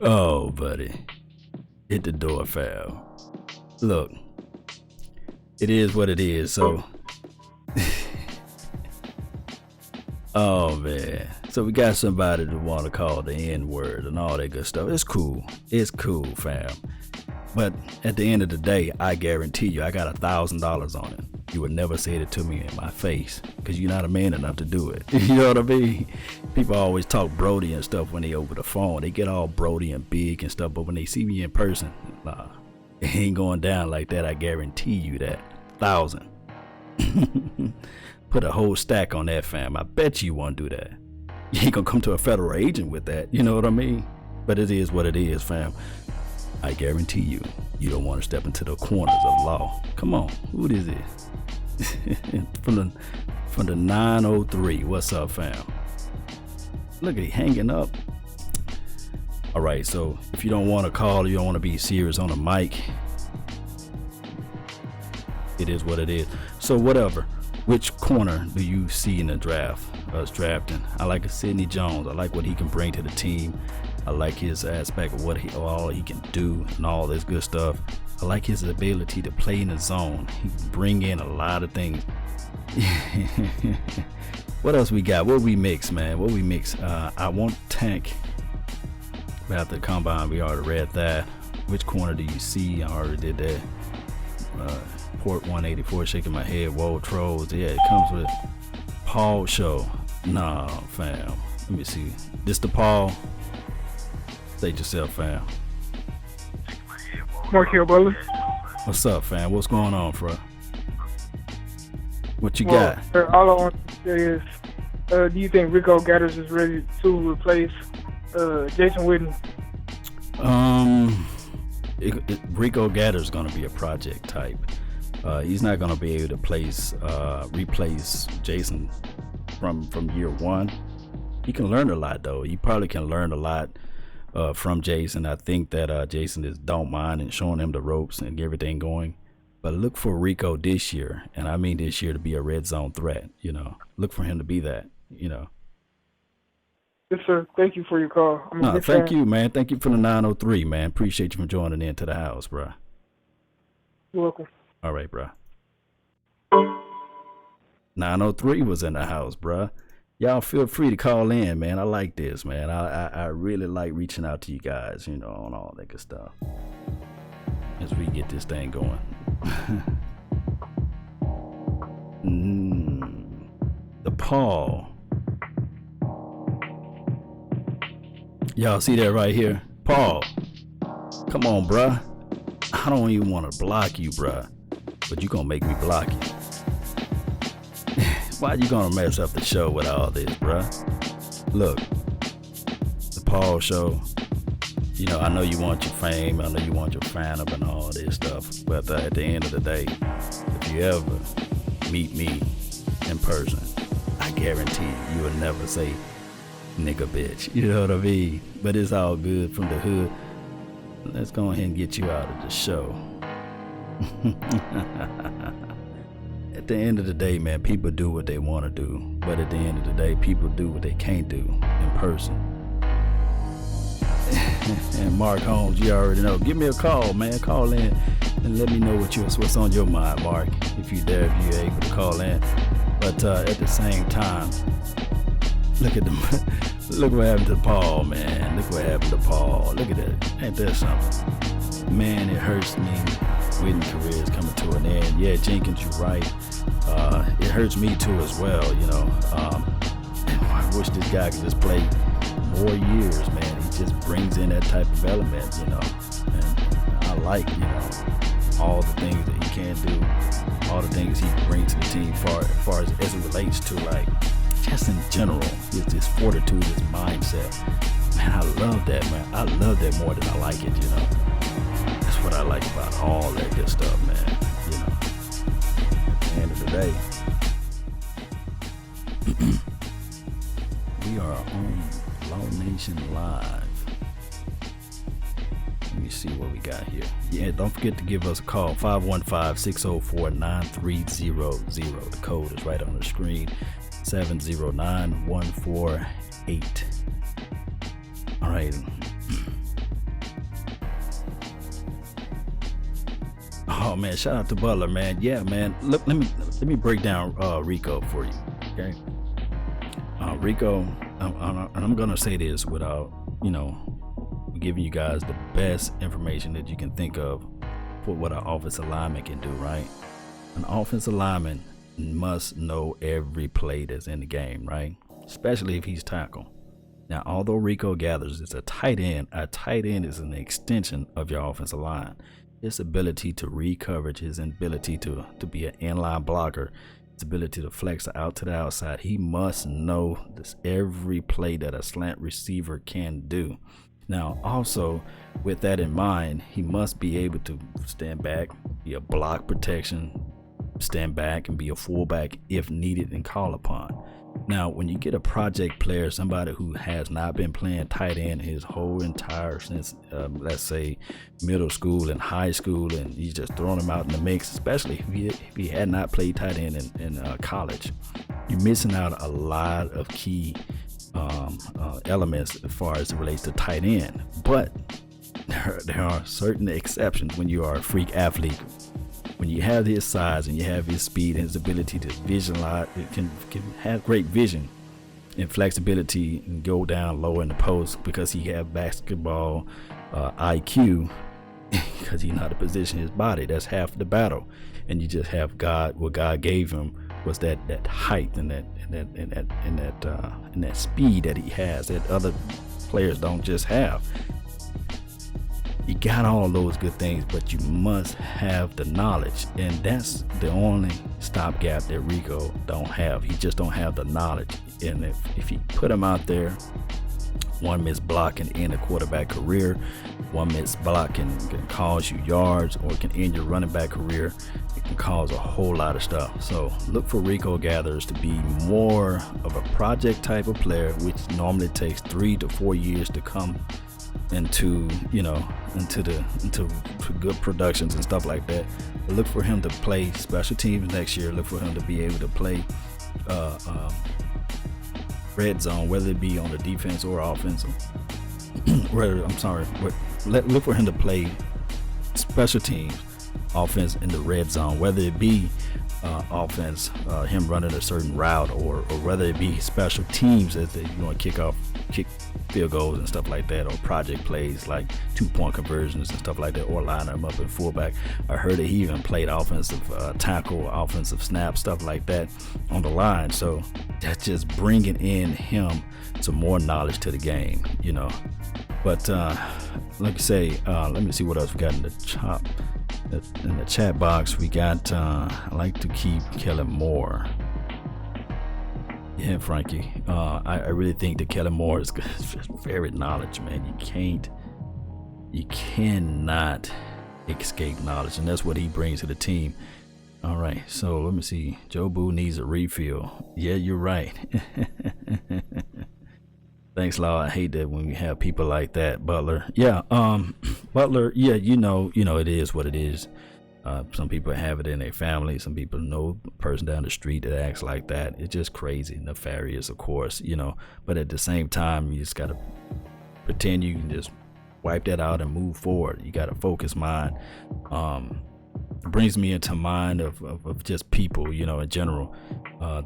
Oh, buddy. Hit the door, fam. Look, it is what it is, so. Oh, man. So we got somebody that want to call the N-word and all that good stuff. It's cool. It's cool, fam. But at the end of the day, I guarantee you, I got $1,000 on it. You would never say it to me in my face because you're not a man enough to do it. You know what I mean? People always talk Brody and stuff when they over the phone. They get all Brody and big and stuff, but when they see me in person, nah, it ain't going down like that. I guarantee you that. 1,000. Put a whole stack on that, fam. I bet you won't do that. You ain't gonna come to a federal agent with that. You know what I mean? But it is what it is, fam. I guarantee you, you don't want to step into the corners of law. Come on, who is this? from the 903. What's up, fam? Look at he hanging up. All right, so if you don't want to call, you don't want to be serious on the mic. It is what it is. So whatever. Which corner do you see in the draft? Us drafting. I like Sidney Jones. I like what he can bring to the team. I like his aspect of all he can do and all this good stuff. I like his ability to play in the zone. He can bring in a lot of things. What else we got? What we mix, man? What we mix? I want Tank. About the combine, we already read that. Which corner do you see? I already did that. Port 184, shaking my head. Whoa, trolls. Yeah, it comes with Paul show. Nah, fam. Let me see. This the Paul. State yourself, fam. Mark here, brother. What's up, fam? What's going on, bro? What you got? All I want to say is, do you think Rico Gathers is ready to replace Jason Witten? Rico Gathers is going to be a project type. He's not going to be able to replace Jason from year one. He can learn a lot, though. He probably can learn a lot from Jason. I think that Jason don't mind and showing him the ropes and get everything going. But look for Rico this year, and I mean this year, to be a red zone threat. Look for him to be that. Yes, sir. Thank you for your call. Thank you, man. Thank you for the 903, man. Appreciate you for joining into the house, bro. You're welcome. All right, bro. 903 was in the house, bro. Y'all feel free to call in, man. I like this, man. I really like reaching out to you guys, on all that good stuff as we get this thing going. The Paul. Y'all see that right here? Paul. Come on, bruh. I don't even want to block you, bruh. But you gonna make me block you. Why you gonna mess up the show with all this, bruh? Look. The Paul show. I know you want your fame. I know you want your fan up and all this stuff. But at the end of the day, if you ever meet me in person, I guarantee you will never say nigga bitch. You know what I mean? But it's all good from the hood. Let's go ahead and get you out of the show. At the end of the day, man, people do what they want to do. But at the end of the day, people do what they can't do in person. And Mark Holmes, you already know. Give me a call, man. Call in. and let me know what's on your mind, Mark, if you're there, if you're able to call in. But at the same time, look at them. Look what happened to Paul, man. Look what happened to Paul. Look at that. Ain't that something? Man, it hurts me. Winning careers coming to an end. Yeah, Jenkins, you're right. It hurts me too as well, you know. I wish this guy could just play more years, man. He just brings in that type of element, you know. And I like, you know, all the things that he can do, all the things he brings to the team far as it relates to, like, just in general, his fortitude, his mindset. Man, I love that, man. I love that more than I like it, you know. That's what I like about all that good stuff, man. You know, at the end of the day, we are on Law Nation Live. Let me see what we got here. Yeah, don't forget to give us a call, 515-604-9300. The code is right on the screen, 709-148. All right. Oh man, shout out to Butler, man. Yeah, man. Look, let me break down Rico for you. Okay. Rico, I'm gonna say this without, you know, giving you guys the best information that you can think of for what an offensive lineman can do, right? An offensive lineman must know every play that's in the game, right? Especially if he's tackle. Now, although Rico Gathers is a tight end is an extension of your offensive line. His ability to read coverage, his ability to be an inline blocker, his ability to flex out to the outside. He must know this every play that a slant receiver can do. Now, also with that in mind, he must be able to stand back, be a block protection, stand back and be a fullback if needed and called upon. Now, when you get a project player, somebody who has not been playing tight end his whole entire since, let's say, middle school and high school, and you just throwing him out in the mix, especially if he had not played tight end in college, you're missing out a lot of key elements as far as it relates to tight end. But there are certain exceptions when you are a freak athlete. When you have his size and you have his speed and his ability to visualize, it can have great vision and flexibility and go down low in the post because he have basketball IQ, because he know how to position his body. That's half the battle. And you just have what God gave him was that height and that speed that he has that other players don't just have. You got all those good things, but you must have the knowledge, and that's the only stopgap that Rico don't have. He just don't have the knowledge, and if you put him out there, one missed block can end a quarterback career, one missed block can cause you yards, or it can end your running back career. It can cause a whole lot of stuff. So look for Rico Gathers to be more of a project type of player, which normally takes 3 to 4 years to come into good productions and stuff like that. But look for him to play special teams next year. Look for him to be able to play red zone, whether it be on the defense or offensive. Look for him to play special teams offense in the red zone, whether it be offense, him running a certain route, or whether it be special teams as you want to kick field goals and stuff like that, or project plays like 2-point conversions and stuff like that, or line them up in fullback. I heard that he even played offensive tackle, offensive snap, stuff like that on the line. So that's just bringing in him some more knowledge to the game, you know. But like I say, let me see what else we got in the chat box. We got I like to keep Kellen Moore. Yeah, Frankie. I really think that Kellen Moore is very knowledge, man. You cannot escape knowledge, and that's what he brings to the team. All right, so let me see. Joe Boo needs a refill. Yeah, you're right. Thanks, Law. I hate that when we have people like that. Butler. Yeah, Butler, yeah, you know, it is what it is. Some people have it in their family. Some people know a person down the street that acts like that. It's just crazy, nefarious, of course, you know. But at the same time, you just got to pretend you can just wipe that out and move forward. You got a focused mind. brings me into mind of just people, you know, in general.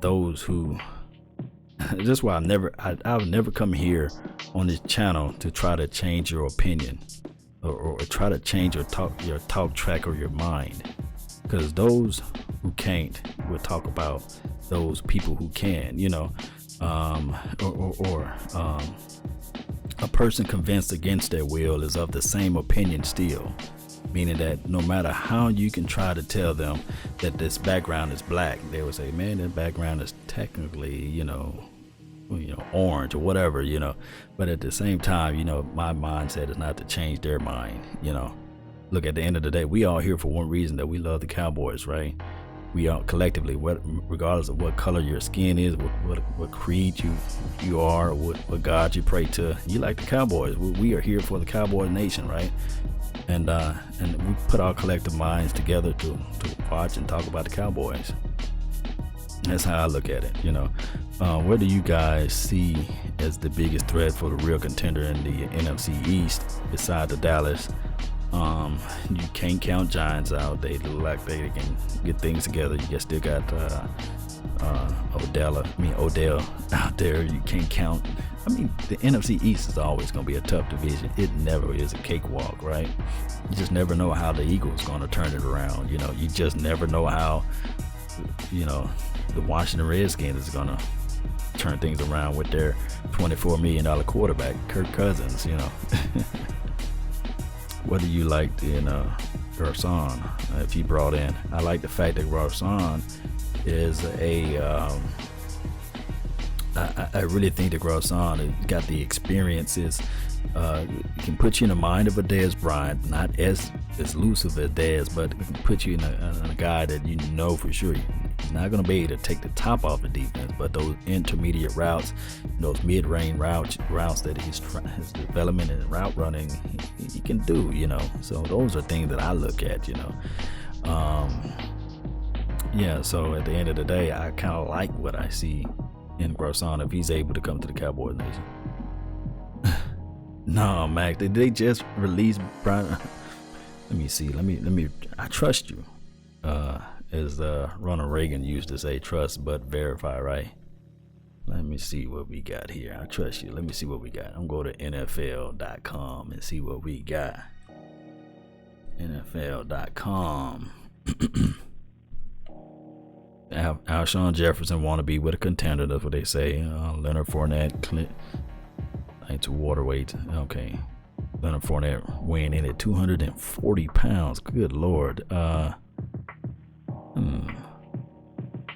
Those who, this is why I would never come here on this channel to try to change your opinion or try to change your talk track or your mind. Because those who can't, we'll talk about those people who can, you know, or a person convinced against their will is of the same opinion still. Meaning that no matter how you can try to tell them that this background is black, they will say, man, that background is technically, you know, orange or whatever, you know. But at the same time, you know, my mindset is not to change their mind, you know. Look, at the end of the day, we all here for one reason, that we love the Cowboys, right? We all collectively, regardless of what color your skin is, what creed you are, or what God you pray to, you like the Cowboys. We are here for the Cowboy Nation, right? And we put our collective minds together to watch and talk about the Cowboys. That's how I look at it, you know. What do you guys see as the biggest threat for the real contender in the NFC East besides the Dallas? You can't count Giants out. They look like they can get things together. You still got Odell out there. You can't count. I mean, the NFC East is always going to be a tough division. It never is a cakewalk, right? You just never know how the Eagles going to turn it around. You know, you just never know how, you know, the Washington Redskins is going to turn things around with their $24 million quarterback, Kirk Cousins, you know. What do you like in Garcon, if he brought in? I like the fact that Garcon is I really think that Garcon has got the experiences. It can put you in the mind of a Dez Bryant, not as elusive as Dez, but it can put you in a guy that you know for sure he's not going to be able to take the top off the defense, but those intermediate routes, those mid-range routes that his development and route running, he can do, you know. So those are things that I look at, you know. Yeah, so at the end of the day, I kind of like what I see in Garcon if he's able to come to the Cowboys Nation. No, Mac, did they just release Brian? Let me see. Let me. I trust you. As Ronald Reagan used to say, trust but verify, right? Let me see what we got here. I trust you. Let me see what we got. I'm going to NFL.com and see what we got. NFL.com. Alshon Jefferson want to be with a contender. That's what they say. Leonard Fournette, Clint. To waterweight. Okay. Leonard Fournette weighing in at 240 pounds. Good Lord.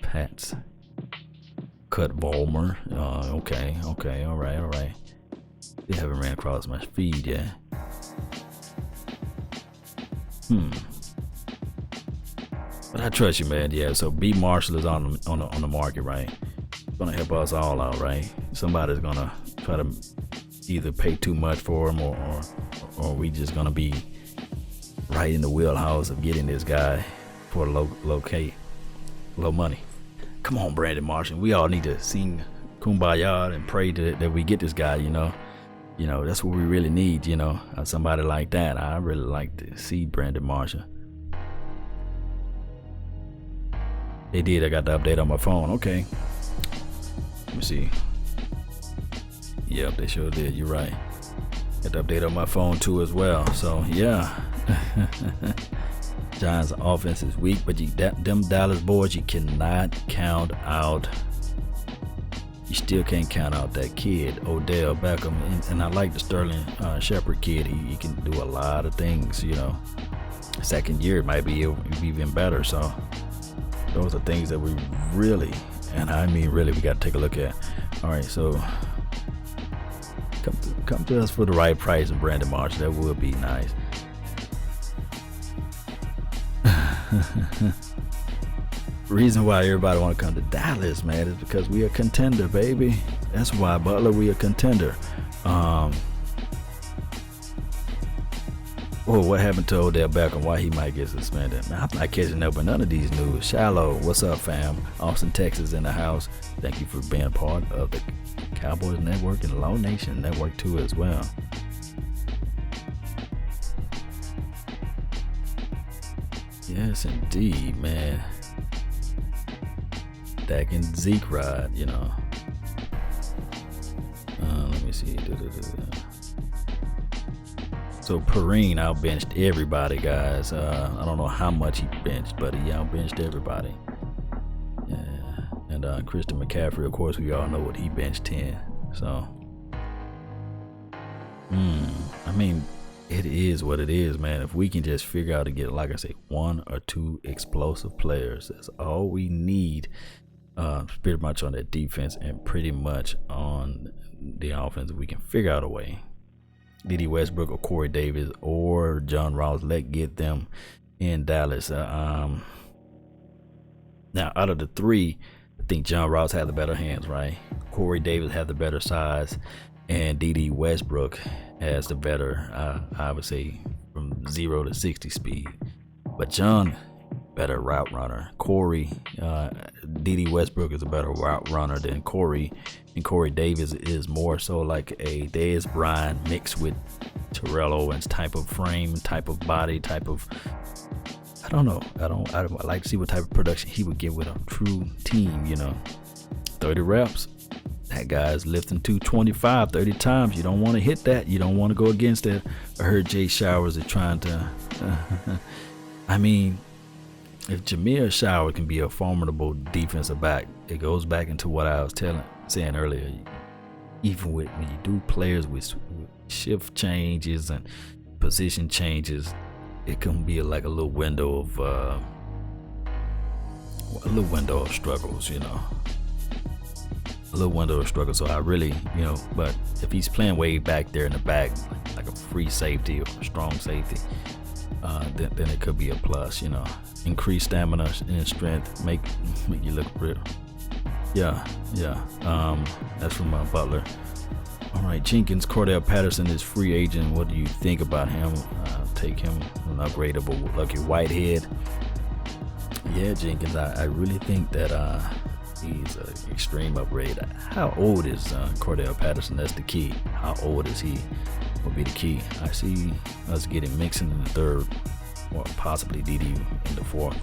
Pats. Cut Volmer. Okay. All right. They haven't ran across my feed yet. But I trust you, man. Yeah. So B Marshall is on the market, right? Gonna help us all out, right? Somebody's gonna try to either pay too much for him or we just gonna be right in the wheelhouse of getting this guy for low money. Come on, Brandon Marshall. We all need to sing Kumbaya and pray that we get this guy, you know. You know, that's what we really need, you know. Somebody like that. I really like to see Brandon Marshall. They did. I got the update on my phone. Okay. Let me see. Yep, they sure did. You're right. Got the update on my phone too as well. So yeah. Giants' offense is weak, but them Dallas boys, you cannot count out. You still can't count out that kid, Odell Beckham, and I like the Sterling Shepard kid. He can do a lot of things, you know. Second year might be even better. So those are things that we really, and I mean really, we got to take a look at. All right, so come to us for the right price of Brandon Marshall. That would be nice. Reason why everybody want to come to Dallas, man, is because we a contender, baby. That's why, Butler, we a contender. What happened to Odell Beckham? Why he might get suspended? Man, I'm not catching up with none of these news. Shallow, what's up, fam? Austin, Texas in the house. Thank you for being part of the Cowboys Network and Low Nation Network too as well. Yes, indeed, man. Dak and Zeke ride, you know. Let me see. So Perrine outbenched everybody, guys. I don't know how much he benched, but he outbenched everybody. Yeah. And Christian McCaffrey, of course, we all know what he benched 10. So, I mean, it is what it is, man. If we can just figure out to get, like I say, 1 or 2 explosive players, that's all we need. Pretty much on that defense and pretty much on the offense. We can figure out a way. D.D. Westbrook or Corey Davis or John Ross, let's get them in Dallas. Now, out of the 3, I think John Ross had the better hands, right? Corey Davis had the better size, and D.D. Westbrook has the better, I would say, from 0 to 60 speed. But John, better route runner. Corey, D.D. Westbrook is a better route runner than Corey, and Corey Davis is more so like a Dez Bryant mixed with Terrell Owens type of frame, type of body, type of, I don't know. I'd like to see what type of production he would get with a true team, you know. 30 reps. That guy's lifting 225 30 times. You don't want to hit that. You don't want to go against that. I heard Jay Showers is trying to, I mean, if Jameer Showers can be a formidable defensive back, it goes back into what I was saying earlier. Even when you do players with shift changes and position changes, it can be like a little window of struggles, you know. A little window of struggle. So I really, you know, but if he's playing way back there in the back, like a free safety or a strong safety, then it could be a plus, you know. Increase stamina and strength, make you look real. Yeah. That's from Butler. All right, Jenkins, Cordell Patterson is free agent. What do you think about him? Take him an upgradable Lucky Whitehead. Yeah, Jenkins, I really think that he's an extreme upgrade. How old is Cordell Patterson? That's the key. How old is he? Will be the key. I see us getting Mixon in the 3rd, or possibly DD in the 4th.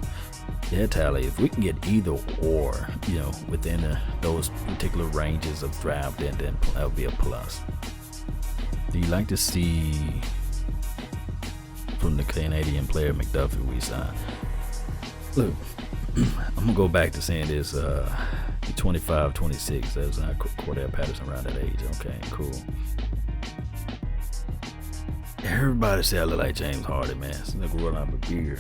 Yeah, Tally, if we can get either or, you know, within those particular ranges of draft, then that would be a plus. Do you like to see from the Canadian player McDuffie we signed? Look, I'm gonna go back to saying this. 25, 26. That's Cordell Patterson around that age. Okay, cool. Everybody say I look like James Harden, man. It's like rolling out a beer.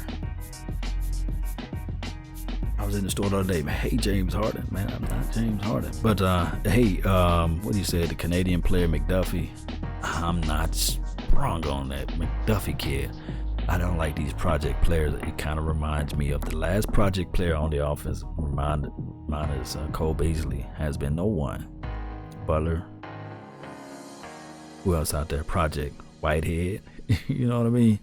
I was in the store the other day, man. Hey, James Harden, man. I'm not James Harden. But hey, what do you say? The Canadian player McDuffie. I'm not sprung on that McDuffie kid. I don't like these project players. It kind of reminds me of the last project player on the offense. Mine is Cole Beasley. Has been no one. Butler. Who else out there? Project Whitehead. You know what I mean?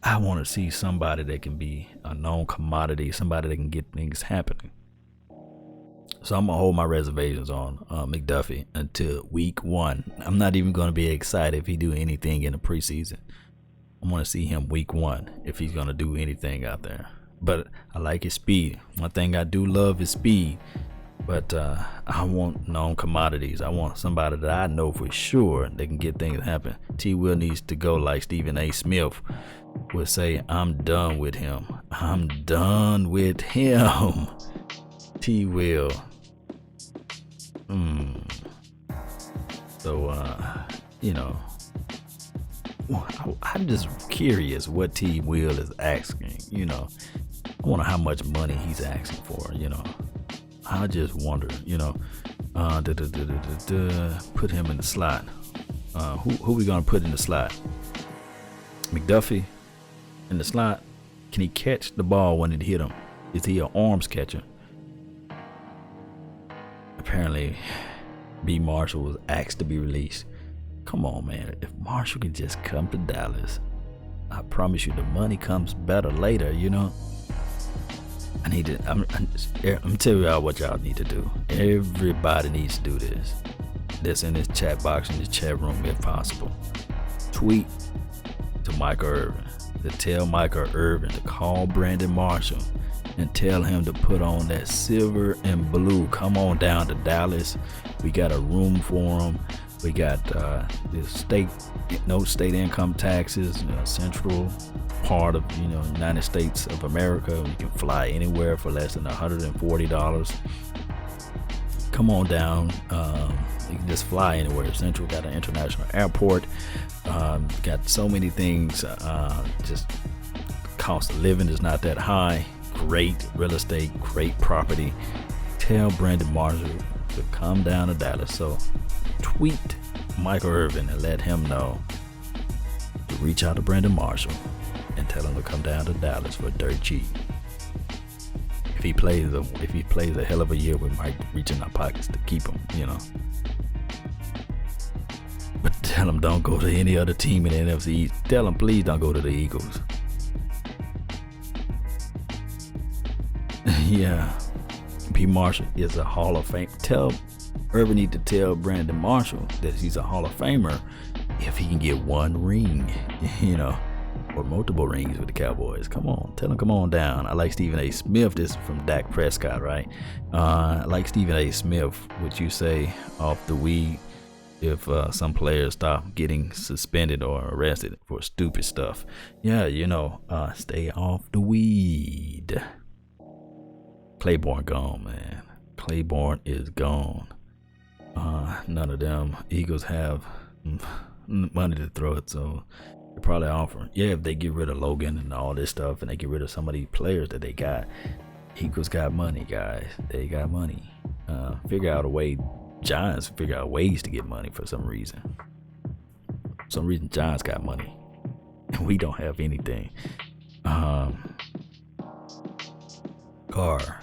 I want to see somebody that can be a known commodity, somebody that can get things happening. So I'm going to hold my reservations on McDuffie until week 1. I'm not even going to be excited if he do anything in the preseason. I want to see him week 1 if he's going to do anything out there. But I like his speed. One thing I do love is speed. But I want known commodities. I want somebody that I know for sure they can get things happen. T. Will needs to go like Stephen A. Smith would say, I'm done with him. I'm done with him. T. Will. So, you know, I'm just curious what T. Will is asking, you know. I wonder how much money he's asking for, you know. I just wonder, you know, put him in the slot. Who we gonna put in the slot? McDuffie in the slot. Can he catch the ball when it hit him? Is he an arms catcher? Apparently, B. Marshall was asked to be released. Come on, man. If Marshall can just come to Dallas, I promise you the money comes better later, you know. I'm telling y'all what y'all need to do. Everybody needs to do this. That's in this chat box, in this chat room, if possible. Tweet to Michael Irvin. to tell Michael Irvin to call Brandon Marshall and tell him to put on that silver and blue. Come on down to Dallas. We got a room for him. We got no state income taxes, central part of United States of America. You can fly anywhere for less than $140. Come on down. You can just fly anywhere. Central got an international airport. Got so many things. Just cost of living is not that high. Great real estate, great property. Tell Brandon Marshall to come down to Dallas. So tweet Michael Irvin and let him know to reach out to Brandon Marshall and tell him to come down to Dallas for dirt cheap. If he plays a hell of a year, we might reach in our pockets to keep him, But tell him don't go to any other team in the NFC East. Tell him please don't go to the Eagles. Yeah, P. Marshall is a Hall of Fame. Irvin need to tell Brandon Marshall that he's a Hall of Famer if he can get one ring, or multiple rings with the Cowboys. Come on, tell him come on down. I like Stephen A. Smith. This is from Dak Prescott, right? I like Stephen A. Smith. Would you say off the weed if some players stop getting suspended or arrested for stupid stuff? Yeah, stay off the weed. Claiborne gone, man. Claiborne is gone. None of them Eagles have money to throw it, so they're probably offering. Yeah, if they get rid of Logan and all this stuff, and they get rid of some of these players that they got, Eagles got money, guys. They got money. Figure out a way. Giants figure out ways to get money for some reason. For some reason, Giants got money, and we don't have anything. Carr.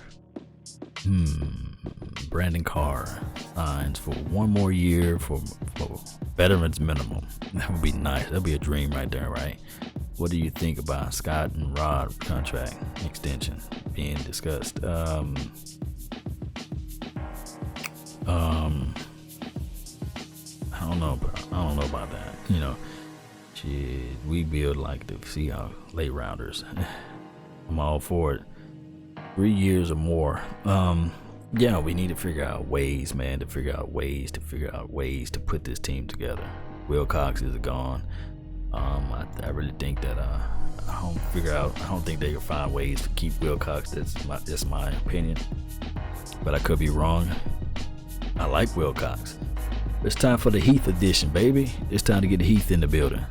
Brandon Carr signs for one more year for veterans minimum. That would be nice. That'd be a dream right there, right? What do you think about Scott and Rod contract extension being discussed? I don't know about that. Shit, we build like to see how late rounders. I'm all for it. 3 years or more. Yeah, we need to figure out ways, man, to put this team together. Will Cox is gone. I really think that I don't think they can find ways to keep Will Cox. That's my opinion, but I could be wrong. I like Will Cox. It's time for the Heath edition, baby. It's time to get the Heath in the building.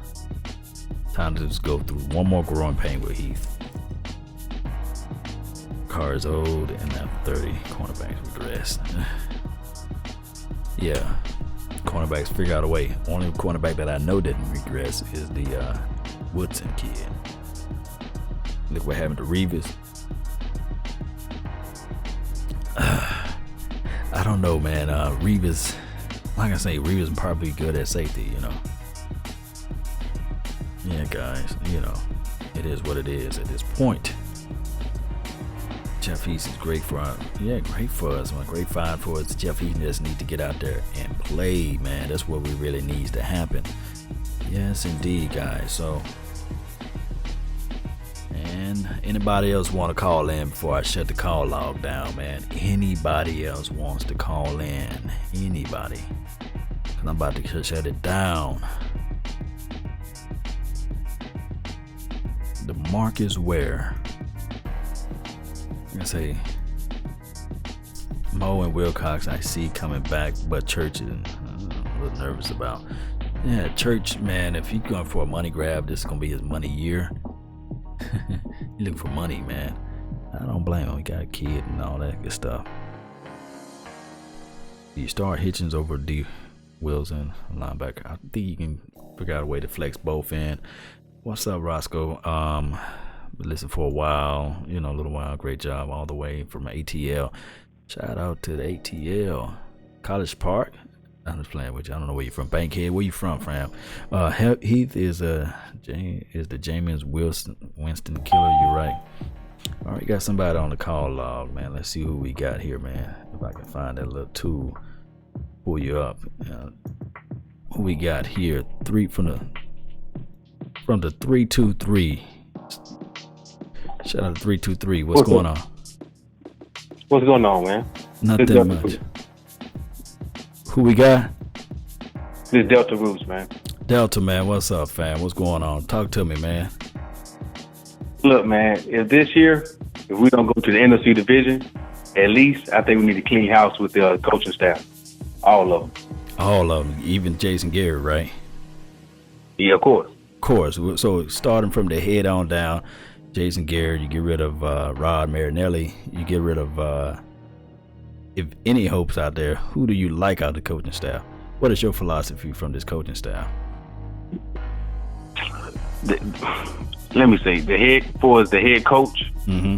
Time to just go through one more growing pain with Heath. Carr is old and after 30, cornerbacks regress. Yeah, cornerbacks figure out a way. Only cornerback that I know didn't regress is the Woodson kid. Look what happened to Revis. I don't know, man. Revis, like I say, Revis probably good at safety, Yeah, guys, it is what it is at this point. Jeff East is great for us. Yeah, great for us. Great find for us. Jeff East just need to get out there and play, man. That's what we really needs to happen. Yes, indeed, guys. So, and anybody else want to call in before I shut the call log down, man? Anybody else wants to call in? Anybody? Because I'm about to shut it down. The Marcus Ware. I say Mo and Wilcox I see coming back, but Church is a little nervous about. Yeah, Church, man, if he's going for a money grab, this is gonna be his money year. He's looking for money, man. I don't blame him. He got a kid and all that good stuff. You start Hitchens over D. Wilson, linebacker. I think you can figure out a way to flex both in. What's up, Roscoe? Listen for a while, a little while. Great job all the way from ATL. Shout out to the ATL. College Park. I'm just playing with you. I don't know where you're from. Bankhead. Where you from, fam? Heath is the Jameis Winston killer. You're right. All right, got somebody on the call log, man. Let's see who we got here, man. If I can find that little tool, pull you up. Who we got here? From the 323. Shout out to 323. What's going on? What's going on, man? Nothing much. Who we got? This Delta Roots, man. Delta, man. What's up, fam? What's going on? Talk to me, man. Look, man, if we don't go to the NFC division, at least I think we need to clean house with the coaching staff. All of them. All of them. Even Jason Garrett, right? Yeah, of course. Of course. So starting from the head on down, Jason Garrett, you get rid of Rod Marinelli. You get rid of, if any hopes out there, who do you like out of the coaching staff? What is your philosophy from this coaching staff? Let me say, the head coach. Mm-hmm.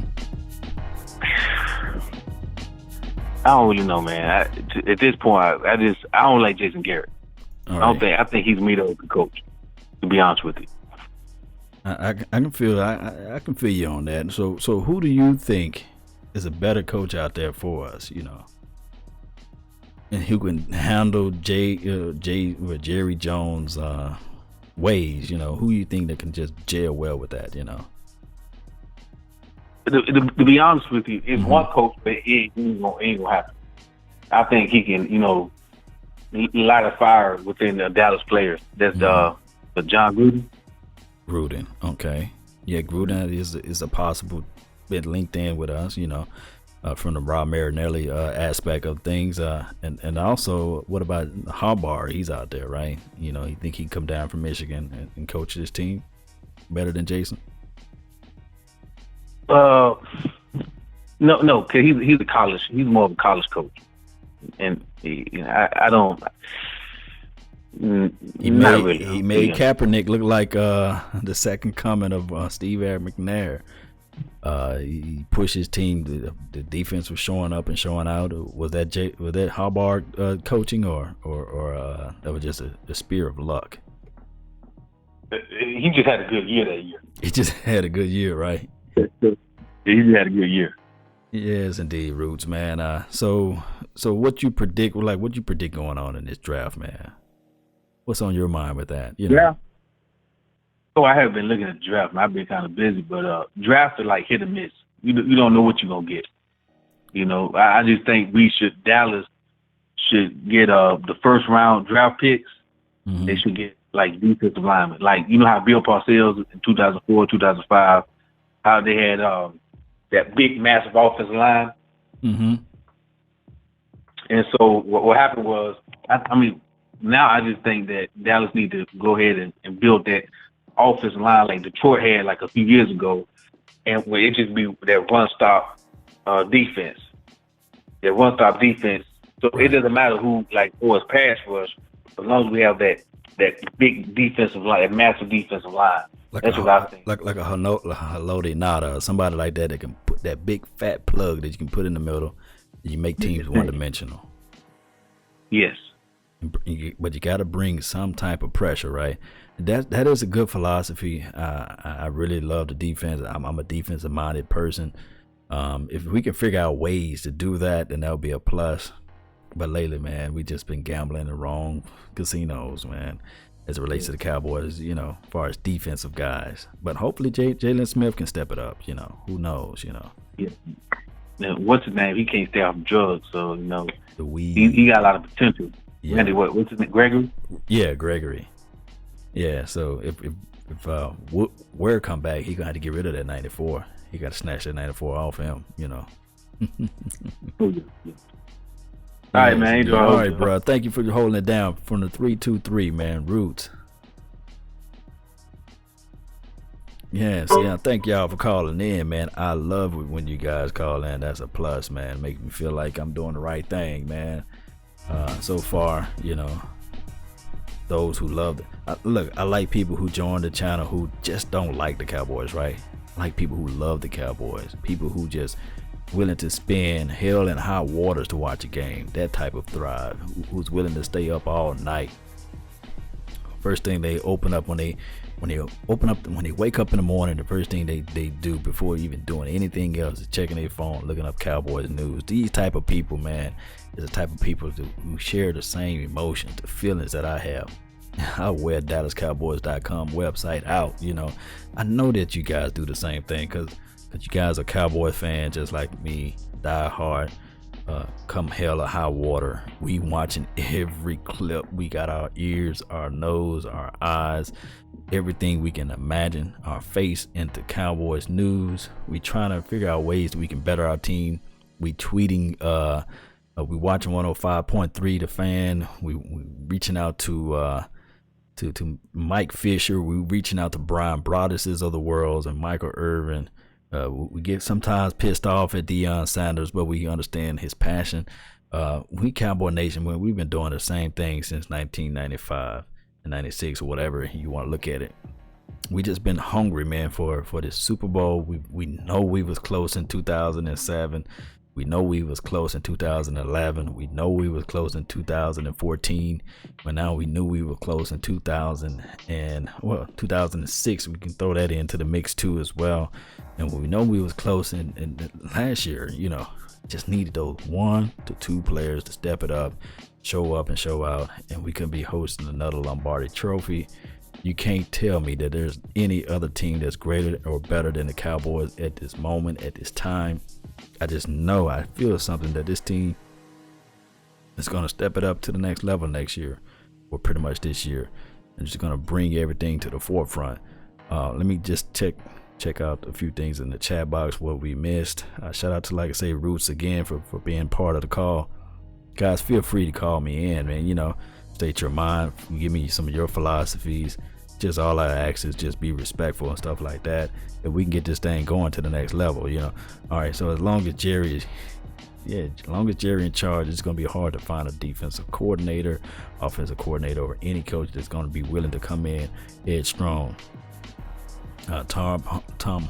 I don't really know, man. At this point, I don't like Jason Garrett. Right. I think he's a mediocre coach, to be honest with you. I can feel I can feel you on that. So who do you think is a better coach out there for us? You know, and who can handle Jerry Jones' ways? You know, who you think that can just gel well with that? You know. To be honest with you, it's one coach, but it ain't gonna happen. I think he can, light a fire within the Dallas players. That's John Gruden. Gruden, okay, yeah, Gruden is a possible bit linked in with us, from the Rob Marinelli aspect of things, and also what about Harbaugh? He's out there, right? You think he can come down from Michigan and coach this team better than Jason? No, cause he's more of a college coach, and I don't. He made Kaepernick look like the second coming of Steve McNair. He pushed his team. The defense was showing up and showing out. Was that Harbaugh coaching or that was just a spear of luck? He just had a good year that year. He just had a good year, right? He just had a good year. Yes, indeed, Roots, man. So what you predict? What you predict going on in this draft, man? What's on your mind with that? Yeah. So I have been looking at the draft. I've been kind of busy, but drafts are like hit or miss. You don't know what you're gonna get. I just think Dallas should get the first round draft picks. Mm-hmm. They should get like defensive linemen. Like how Bill Parcells in 2004, 2005, how they had that big, massive offensive line. Mm-hmm. And so what happened was, now I just think that Dallas need to go ahead and build that offensive line like Detroit had like a few years ago, and where it just be that run-stop defense. That run-stop defense. So it doesn't matter who is pass rush, as long as we have that big defensive line, that massive defensive line. That's what I think. Like a Haloti Nada, somebody like that can put that big fat plug that you can put in the middle. You make teams one-dimensional. Yes. But you got to bring some type of pressure, right? That is a good philosophy. I really love the defense. I'm a defensive-minded person. If we can figure out ways to do that, then that would be a plus. But lately, man, we just been gambling in the wrong casinos, man, as it relates to the Cowboys, as far as defensive guys. But hopefully Jalen Smith can step it up, Who knows, Yeah. Now, what's his name? He can't stay off drugs, so, the weed. He got a lot of potential. Yeah. Randy, what's his name? Gregory? Yeah, Gregory. Yeah, so if Ware come back, he gonna have to get rid of that 94. He got to snatch that 94 off him, All right, man. All right, bro. Thank you for holding it down from the 323, man. Roots. Yes, yeah. Thank y'all for calling in, man. I love it when you guys call in. That's a plus, man. Make me feel like I'm doing the right thing, man. So far, those who love it. I like people who join the channel who just don't like the Cowboys, right? I like people who love the Cowboys. People who just willing to spend hell and high waters to watch a game. That type of thrive. Who's willing to stay up all night. First thing they open up when they wake up in the morning, the first thing they do before even doing anything else is checking their phone, looking up Cowboys news. These type of people, man, is the type of people who share the same emotions, the feelings that I have. I'll wear DallasCowboys.com website out. I know that you guys do the same thing because you guys are Cowboy fans just like me, die hard. Come hell or high water, we watching every clip. We got our ears, our nose, our eyes, everything we can imagine, our face into Cowboys news. We trying to figure out ways that we can better our team. We tweeting, we watching 105.3 The Fan. We reaching out to Mike Fisher. We reaching out to Brian Broaddus's of the world and Michael Irvin. We get sometimes pissed off at Deion Sanders, but we understand his passion. We Cowboy Nation, we've been doing the same thing since 1995 and 96 or whatever you want to look at it. We just been hungry, man, for this Super Bowl. We know we was close in 2007. We know we was close in 2011. We know we was close in 2014. But now we knew we were close in 2006. We can throw that into the mix too as well. And we know we was close in last year. Just needed those 1 to 2 players to step it up and show out, and we could be hosting another Lombardi Trophy. You can't tell me that there's any other team that's greater or better than the Cowboys at this moment, at this time. I just know, I feel something that this team is going to step it up to the next level next year, or pretty much this year, and just going to bring everything to the forefront. Let me just check out a few things in the chat box, what we missed. Shout out to, like I say, Roots again for being part of the call. Guys, feel free to call me in, man. State your mind, give me some of your philosophies. Just all I ask is just be respectful and stuff like that, if we can get this thing going to the next level. All right, so as long as Jerry in charge, it's going to be hard to find a defensive coordinator, offensive coordinator, or any coach that's going to be willing to come in headstrong. Tom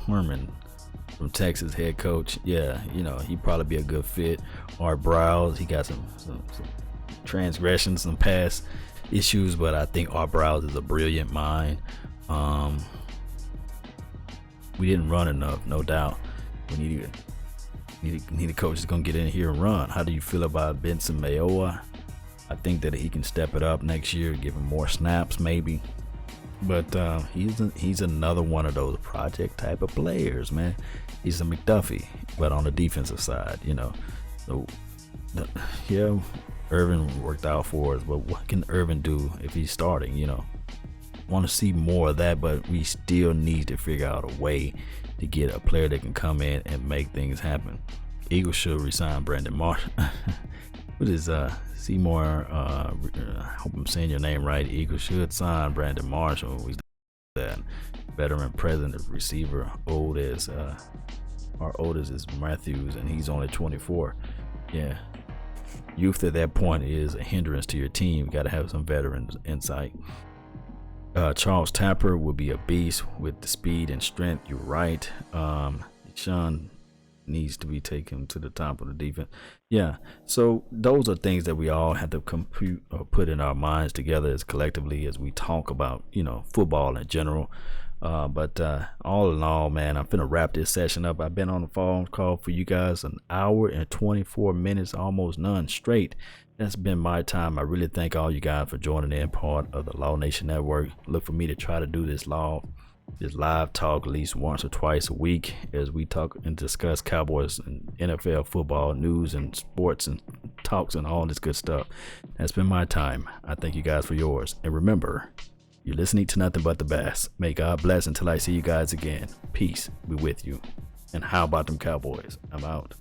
Herman from Texas, head coach. He'd probably be a good fit. Art Browse, he got some transgressions, some past issues, but I think Art Browse is a brilliant mind. We didn't run enough, no doubt. We need a coach that's gonna get in here and run. How do you feel about Benson Mayowa? I think that he can step it up next year, give him more snaps maybe. But he's another one of those project type of players, man. He's a McDuffie, but on the defensive side, So, Irvin worked out for us, but what can Irvin do if he's starting? Want to see more of that, but we still need to figure out a way to get a player that can come in and make things happen. Eagles should resign Brandon Marsh. What is Seymour? I hope I'm saying your name right. Eagles should sign Brandon Marshall. We that veteran present receiver, our oldest is Matthews, and he's only 24. Yeah, youth at that point is a hindrance to your team. Got to have some veterans insight. Charles Tapper will be a beast with the speed and strength. You're right. Sean needs to be taken to the top of the defense. Yeah, so those are things that we all have to compute or put in our minds together as collectively as we talk about, football in general. But all in all, man, I'm finna wrap this session up. I've been on the phone call for you guys an hour and 24 minutes, almost none straight. That's been my time. I really thank all you guys for joining in, part of the Law Nation Network. Look for me to try to do this live talk at least once or twice a week as we talk and discuss Cowboys and NFL football news and sports and talks and all this good stuff. That's been my time. I thank you guys for yours. And remember, you're listening to nothing but the best. May God bless until I see you guys again. Peace be with you. And how about them Cowboys? I'm out.